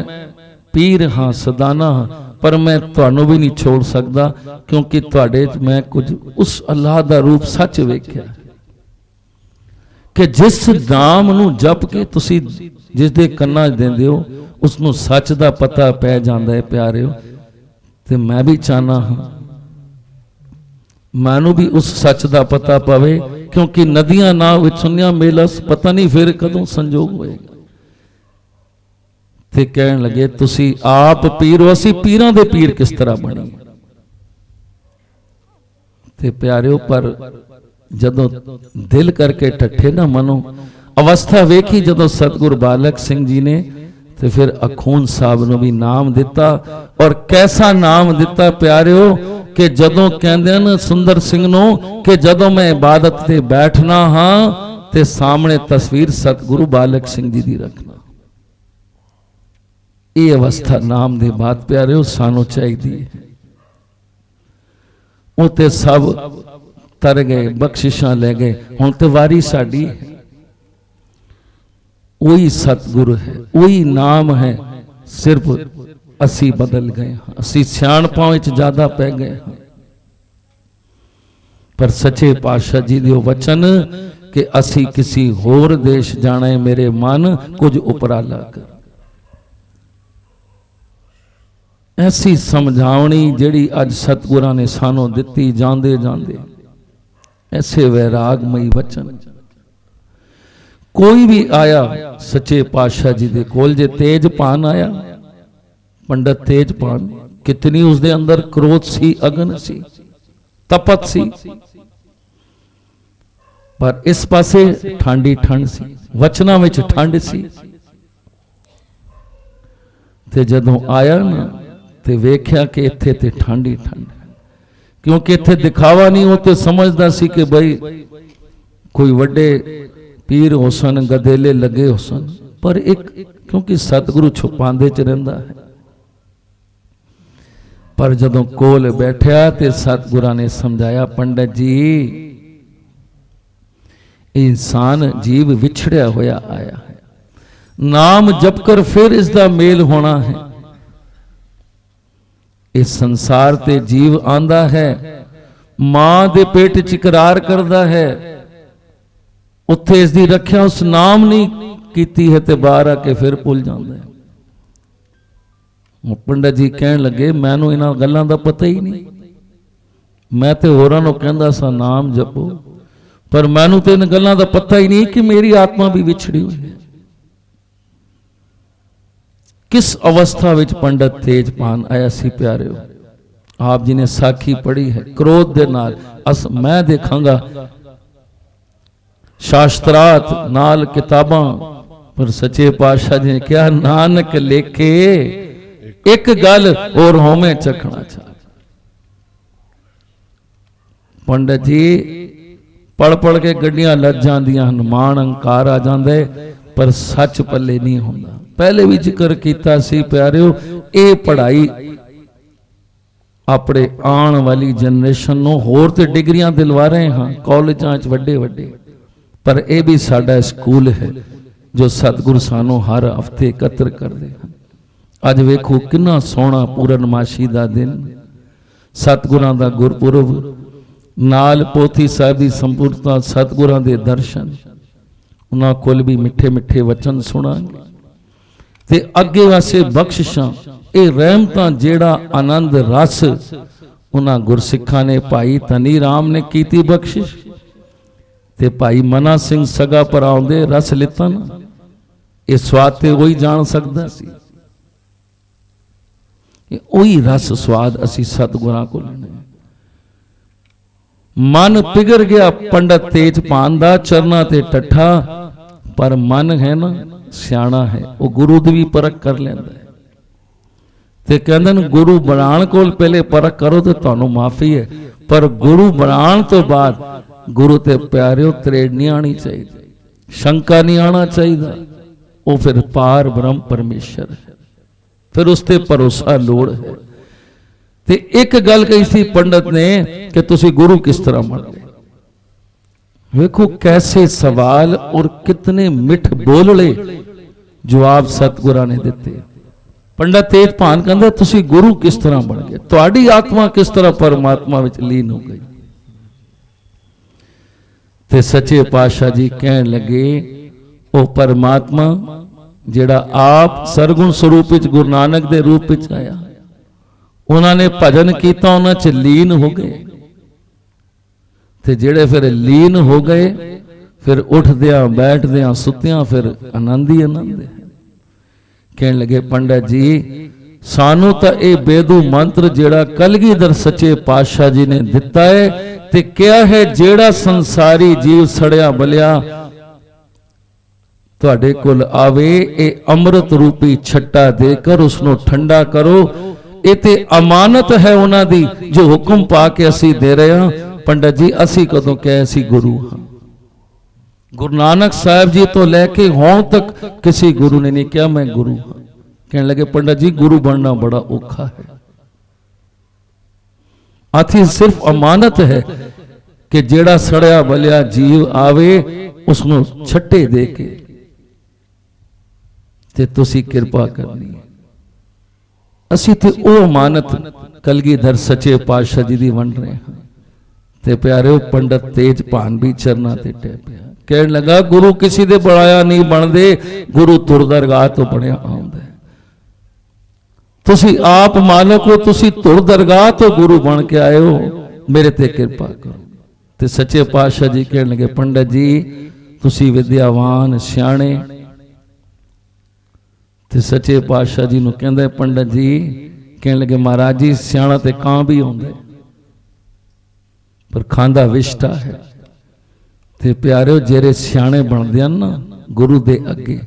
पीर हाँ सदाना हाँ पर मैं तुहानू भी नहीं छोड़ सकता, क्योंकि तुहाडे च मैं कुछ उस अल्लाह दा रूप सच वेख्या कि जिस नाम नू जप के तुसी जिस दे कन्ना देंदे हो उसनू सच दा पता पै जांदा है प्यारिओ। ते मैं भी चाहना हाँ मैनू भी उस सच दा पता पवे, क्योंकि नदियां ना विच सुनिया मेलस पता नहीं फिर कदों संजोग होएगा। ते कहण लगे तुसी आप पीर हो असी पीरां दे पीर किस तरह बने। ते प्यारिओ पर जदों दिल करके ठट्ठे ना मनो अवस्था वेखी जदों सतगुरु बालक सिंह जी ने ते फिर अखून साहब नूं भी नाम दिता। और कैसा नाम दिता प्यारिओ कि जदों कहंदे न सुंदर सिंह नूं कि जदों मैं इबादत ते बैठना हाँ ते सामने तस्वीर सतगुरु बालक सिंह जी दी रखना। ये अवस्था नाम दे बात प्यारिओ सानू चाहिदी है। वो ते सब तर गए बख्शिशां ले गए, हुण ते वारी साडी है। वही सतगुरु है वही नाम है, सिर्फ असी बदल गए हाँ असी सियाणपां विच ज्यादा पै गए हाँ। पर सच्चे पातशाह जी दे वचन कि असी किसी होर देश जाना है मेरे मन कुछ उपराला कर। ऐसी समझावनी जिहड़ी अज सतगुरां ने सानू दित्ती जांदे जांदे ऐसे वैरागमई वचन। कोई भी आया सच्चे पातशाह जी दे कोल जे तेज पान आया पंडित तेजपान, कितनी उसके अंदर क्रोध सी, अगन सी, तपत सी, पर इस पासे ठंडी ठंड सी, वचना विच ठंड सी। ते जदों आया ना ते वेख्या कि इत्थे ते ठंड ही ठंड है, क्योंकि इत्थे दिखावा नहीं। वो तो समझदा सी कि भाई कोई वड्डे पीर हो सन, गदेले लगे हो सन, पर एक क्योंकि सतगुरु छुपांदे च रहिंदा है। पर जदों कोल बैठया ते सतगुरां ने समझाया, पंडित जी इंसान जीव विछड़िया होया आया है, नाम जप कर फिर इसका मेल होना है। इस संसार ते जीव आंदा है, मां दे पेट च इकरार करदा है, उत्थे इसकी रखिया उस नाम नहीं कीती है ते बाहर आके फिर भुल जाता है। पंडित जी कहन लगे, मैनू इन्हां गल्लां दा पता ही नहीं, मैं तो होरां नूं कहंदा सा नाम जपो, पर मैनू तो इन गल्लां दा पता ही नहीं कि मेरी आत्मा भी विछड़ी हुई है। किस अवस्था विच पंडित तेजपान आया सी प्यारिओ, आप जी ने साखी पढ़ी है, क्रोध दे नाल। मैं देखांगा शास्त्रात नाल किताबां, पर सच्चे पातशाह जी ने कहा, नानक लेखे एक गल और होमे चखना चाह। पंडित जी पढ़ पढ़ के गड्डियां लग जांदियां हन, मान अंकार आ जांदा है, पर सच पल्ले नहीं होंदा। पहले भी जिक्र किया सी प्यारिओ, ये पढ़ाई अपने आने वाली जनरेशन नूं होर ते डिग्रियां दिलवा रहे हाँ कॉलेजां च वड्डे वड्डे, पर यह भी साडा स्कूल है जो सतगुरु सानू हर हफ्ते एकत्र करते हैं। अज वेखो कितना सोहना पूरनमाशी का दिन, सतगुरां दा गुरपुरब, नाल पोथी साहिब की संपूर्णता, सतगुरां दे दर्शन, उन्हां कोल भी मिठे मिठे वचन सुनांगे ते अगे वास्ते बख्शिशां, ये रहमतां, जेड़ा आनंद रस उन्हां गुरसिखां ने, भाई धनी राम ने कीती बख्शिश ते भाई मना सिंह सगा पर आउंदे रस लिता ना, ये स्वाद ते वही जान सकदा सी। ਉਹੀ रस स्वाद असी सतगुरां को लेने। मन पिघर गया पंडित तेजपान दा, चरना ते टठा, पर मन है ना सियाणा है, वो गुरु दी भी परख कर लेंदा है। ते कहंदे ने गुरु बनाण कोल पहले परख करो तो तुहानू माफी है, पर गुरु बनाण तो बाद गुरु ते प्यारिओ त्रेड़ नहीं आनी चाहिए, शंका नहीं आना चाहिए। वो फिर पार ब्रह्म परमेश्वर है, फिर उसते भरोसा लोड़ है। ते एक गल कही सी पंडित ने कि तुसी गुरु किस तरह बन गए। वेखो कैसे सवाल और कितने मिठ बोलड़े जवाब सतगुरां ने दिते। पंडित तेजपान कहंदा तुसी गुरु किस तरह बन गए, तुहाडी आत्मा किस तरह परमात्मा विच लीन हो गई। ते सच्चे पातशाह जी कहन लगे, ओ परमात्मा जेड़ा आप सरगुण स्वरूप विच गुरु नानक दे रूप विच आया, उन्होंने भजन किया, उन्हां च लीन हो गए। ते जेड़े फिर लीन हो गए, फिर उठदियां बैठदियां सुत्तियां फिर आनंद ही आनंद है। कहने लगे पंडित जी सानू तो ये बेदू मंत्र जेड़ा कलगीधर सच्चे पातशाह जी ने दिता है, ते क्या है जेड़ा संसारी जीव सड़िया बलिया तुहाडे कोल आवे, ये अमृत रूपी छट्टा देकर उसनों ठंडा करो। ये ते अमानत है उन्हां दी जो हुक्म पा के असी दे रहे हैं। पंडित जी असी कदों कहे असी गुरु हाँ, गुरु नानक साहब जी तो लैके हों तक किसी गुरु ने नहीं कहा मैं गुरु हाँ। कहने लगे पंडित जी गुरु बनना बड़ा औखा है, आथी सिर्फ अमानत है कि जेड़ा सड़िया बलिया जीव आवे उसनों छट्टे दे के ते तुसी किरपा करनी है। असी ते ओ अमानत कलगीधर सच्चे पातशाह जी दी वंड रहे हैं। ते प्यारे पंडित तेजपान भी चरना ते टह पिया, कहने लगा गुरु किसी दे बनाया नहीं बनदे, गुरु तुर दरगाह तो बनया आउंदा है। तुसी आप मालक हो, तुसी तुर दरगाह तो गुरु बन के आए हो, मेरे ते किरपा करो। ते सच्चे पातशाह जी कहने लगे पंडित जी तुसी विद्यावान सियाणे ਤੇ ਸੱਚੇ ਪਾਤਸ਼ਾਹ ਜੀ ਨੂੰ ਕਹਿੰਦਾ ਪੰਡਤ ਜੀ, ਕਹਿਣ ਲੱਗੇ ਮਹਾਰਾਜ ਜੀ ਸਿਆਣਾ ਤੇ ਕਾਂ ਵੀ ਆਉਂਦਾ ਪਰ ਖਾਂਦਾ ਵਿਸ਼ਟਾ ਹੈ। ਤੇ ਪਿਆਰਿਓ ਜਿਹੜੇ ਸਿਆਣੇ ਬਣਦੇ ਹਨ ਨਾ ਗੁਰੂ ਦੇ ਅੱਗੇ,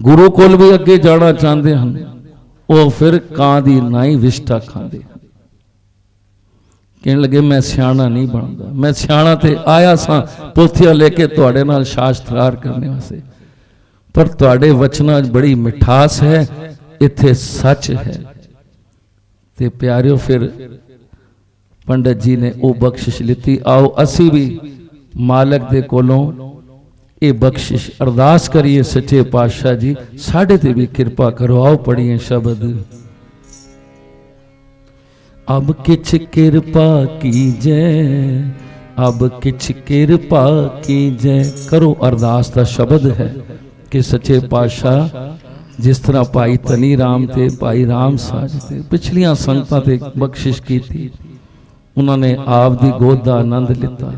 ਗੁਰੂ ਕੋਲ ਵੀ ਅੱਗੇ ਜਾਣਾ ਚਾਹੁੰਦੇ ਹਨ, ਉਹ ਫਿਰ ਕਾਂ ਦੀ ਨਾਈ ਵਿਸ਼ਟਾ ਖਾਂਦੇ ਹਨ। ਕਹਿਣ ਲੱਗੇ ਮੈਂ ਸਿਆਣਾ ਨਹੀਂ ਬਣਦਾ, ਮੈਂ ਸਿਆਣਾ ਤੇ ਆਇਆ ਸਾਂ ਪੋਥੀਆਂ ਲੈ ਕੇ ਤੁਹਾਡੇ ਨਾਲ ਸ਼ਾਸਤਰਾਰ ਕਰਨੇ ਵਾਸਤੇ, ਪਰ ਤੁਹਾਡੇ ਵਚਨਾਂ 'ਚ ਬੜੀ ਮਿਠਾਸ ਹੈ, ਇੱਥੇ ਸੱਚ ਹੈ। ਤੇ ਪਿਆਰਿਓ ਫਿਰ ਪੰਡਤ ਜੀ ਨੇ ਉਹ ਬਖਸ਼ਿਸ਼ ਲਿੱਤੀ। ਆਓ ਅਸੀਂ ਵੀ ਮਾਲਕ ਦੇ ਕੋਲੋਂ ਇਹ ਬਖਸ਼ਿਸ਼ ਅਰਦਾਸ ਕਰੀਏ, ਸੱਚੇ ਪਾਤਸ਼ਾਹ ਜੀ ਸਾਡੇ ਤੇ ਵੀ ਕਿਰਪਾ ਕਰੋ। ਆਓ ਪੜੀਏ ਸ਼ਬਦ। अब किछ कृपा कीजै, अब किछ कृपा कीजै। करो अरदास का शब्द है कि सच्चे पातशाह जिस तरह भाई धनी राम ते भाई राम साज ते पिछलियां संगतां ते बख्शिश की, उन्होंने आप दी गोद का आनंद लिता।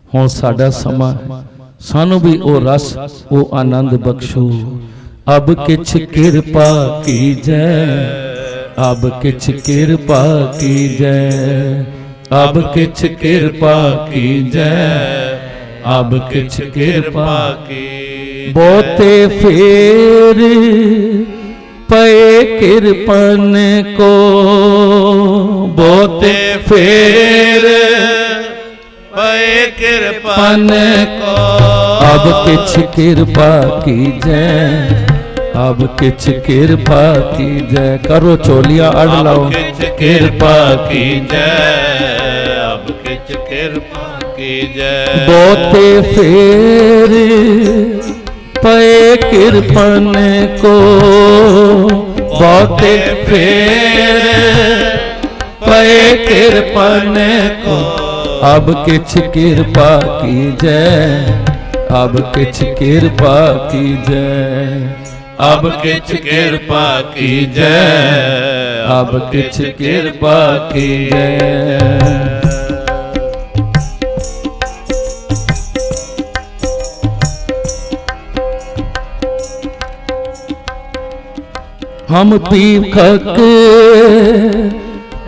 हुण साडा समा है, सानू भी ओ रस ओ आनंद बख्शो। अब किछ कृपा कीजै, अब किछ कृपा कीजै, अब किछ कृपा कीजै, अब किछ कृपा की। बहुते फेर पए कृपन को, बहुते फेर पए कृपन को। अब किछ कृपा कीजै, अब किछ कृपा कीजै। करो चोलियां अड़ लाओ। कृपा कीजै, अब किछ कृपा कीजै। बहुते फेर पए कृपन को, बहुते फेर पए कृपन को। अब किछ कृपा कीजै, अब किछ कृपा कीजै, अब किछ कृपा कीजै, अब किछ कृपा कीजै। हम भीखक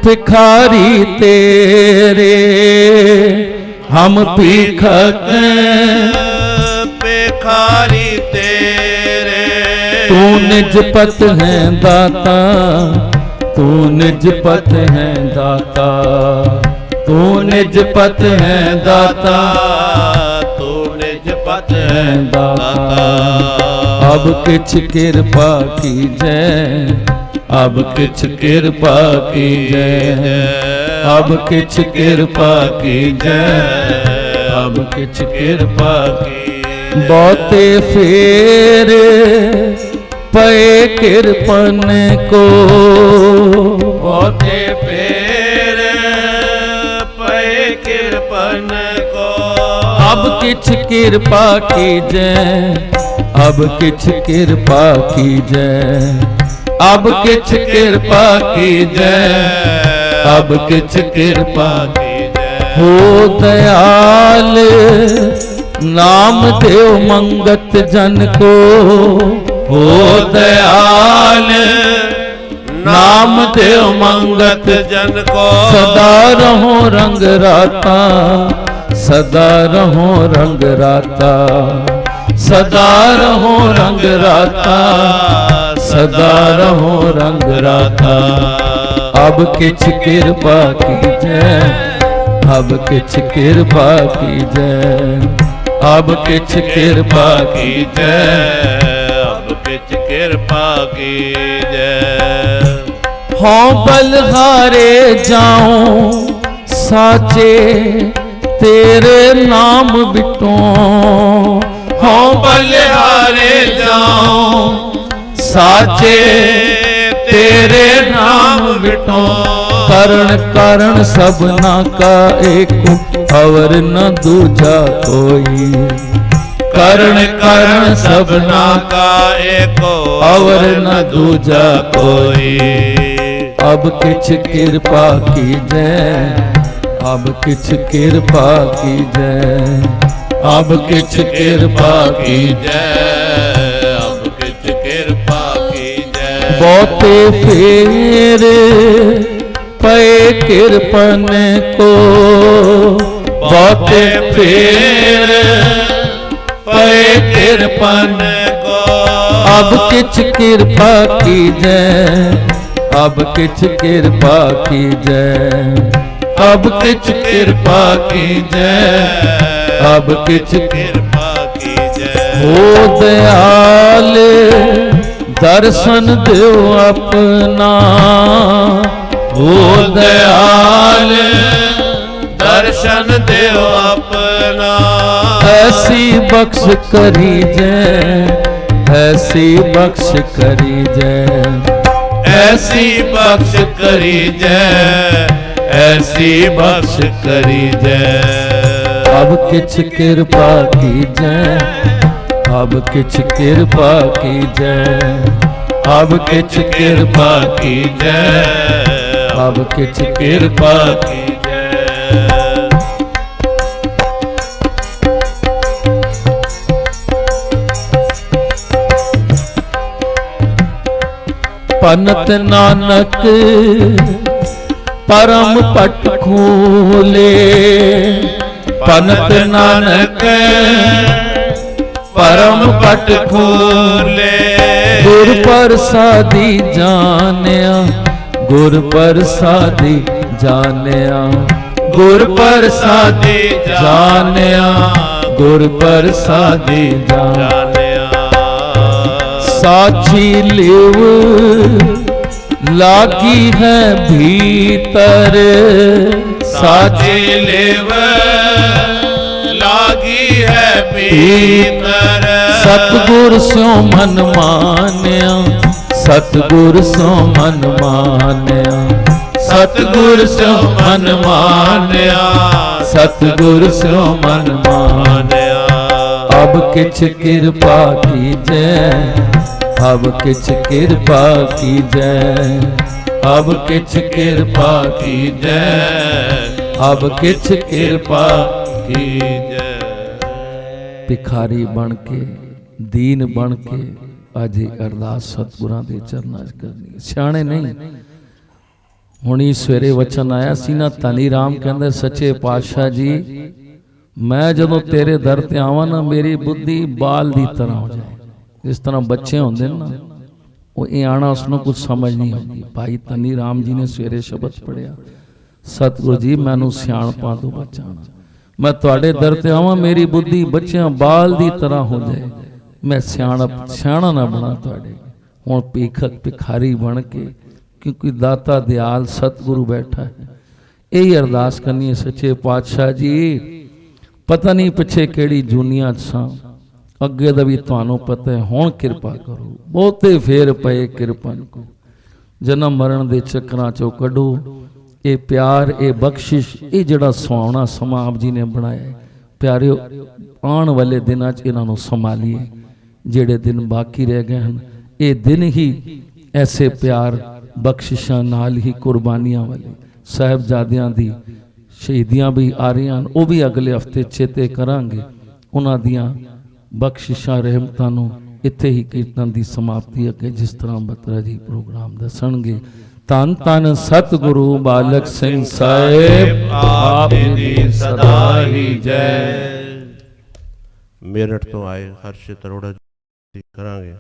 भिखारी तेरे, हम भीखक भिखारी तेरे। तू निज पत है दाता, तू निज पत है दाता, तू निज पत है दाता, तू निज पत है दाता। अब किछ कृपा कीजै, अब किछ कृपा कीजै, अब किछ कृपा कीजै, अब किछ कृपा की। बहुते फेर पए कृपन को, बहुते फेर पए कृपन को। अब किछ कृपा कीजै, अब किछ कृपा कीजै, अब किछ कृपा कीजै, अब किछ कृपा कीजै। हो दयाल नाम देव मंगत जन को, हो दयाल नाम देव मंगत जन को। सदा रहो रंग राता, सदा रहो रंग राता, सदा रहो रंग राता, सदा रहो रंग राता। अब किछ कृपा कीजै, अब किछ कृपा कीजै, अब किछ कृपा कीजै, अब किछ कृपा कीजै। हों बलहारे जाऊं साचे तेरे नाम बिटो, हों बलिहारे जाऊं साचे तेरे नाम बिटो। करण करण सबना का एक और न दूजा कोई, करण करण सबना का एक और न दूजा कोई। अब किछ कृपा कीजै, अब किछ कृपा कीजै, अब किछ कृपा कीजै, अब किछ कृपा कीजै। बहुते फेर पे कृपन को, बहुते फेर पे कृपन को, अब किछ कृपा कीजै, अब किछ कृपा कीजै, अब किछ कृपा कीजै, अब किछ कृपा कीजै। हो दयाल दर्शन दियो अपना, हो दयाल दर्शन देव अपना, ऐसी बख्श करी जय, ऐसी बख्श करी जय, ऐसी बख्श करी जय, ऐसी बख्श करी जय। अब किछ कृपा की जय, अब किछ कृपा की जय, अब किछ कृपा की जय, अब किछ कृपा की पनत नानक परम पट खोले, पनत नानक परम पट खोले, गुर प्रसादी जानिया, गुर प्रसादी जानिया, गुर प्रसादी जानिया, गुर प्रसादी जानिया। साची लिव लागी है भीतर, साची लिव लागी है भीतर, सतगुर स्यो मन मान्या, सतगुर स्यो मन मान्या, सतगुर स्यो मन मान्या, सतगुर स्यो मन मान्या। अब किछ कृपा कीजै, अब किछ कृपा कीजै, अब किछ कृपा कीजै, अब किछ कृपा कीजै। भिखारी बन के दीन बन के अज अरदास सतगुरां दे चरनां च करनी। सियाणे नहीं हुणी सवेरे वचन आया सी ना, धनी राम कहंदे सच्चे पातशाह जी मैं जदों तेरे दर ते आवां ना मेरी बुद्धि बाल दी तरह हो जाए। जिस तरह बच्चे होंदे ना वो ये आना उसनों कुछ समझ नहीं होती। भाई धनी राम जी ने सवेरे शब्द पढ़िया, सतगुरु जी मैनू सियाणपा तो बचाना, मैं तुहाडे दर ते आवां मेरी बुद्धि बच्चियां बाल दी तरह हो जाए, मैं सियाणा ना बना तुहाडे। हुण भीखक भिखारी बन के, क्योंकि दाता दयाल सतगुरु बैठा है, यही अरदास करनी है सच्चे पातशाह जी पता नहीं पिछे केड़ी दुनिया सां, अगे दा भी तुहानू पता है, हुण किरपा करो, बहुते फेर पए किरपन को, जन्म मरण दे चक्करां चों कढो, ये प्यार ये बख्शिश ये जिहड़ा सुहावना समा आप जी ने बनाया है। प्यारिओ आने वाले दिनां च इन्हां नूं संभालीए, जिहड़े दिन बाकी रह गए हैं ये दिन ही ऐसे प्यार बख्शिशां नाल ही कुर्बानियां वाले साहिबजादियां दी शहीदियां भी आ रही हैं, वो भी अगले हफ्ते चेते करांगे। उन्हां दियां बख्शिशां रहमतां नूं इत्थे ही कीर्तन की समाप्ति अगे जिस तरह बतरा जी प्रोग्राम दसणगे। धन धन सतगुरु बालक सिंह साहेब आप दी सदा ही जय। मेरठ तो आए हर्षित अरोड़ा जी करांगे।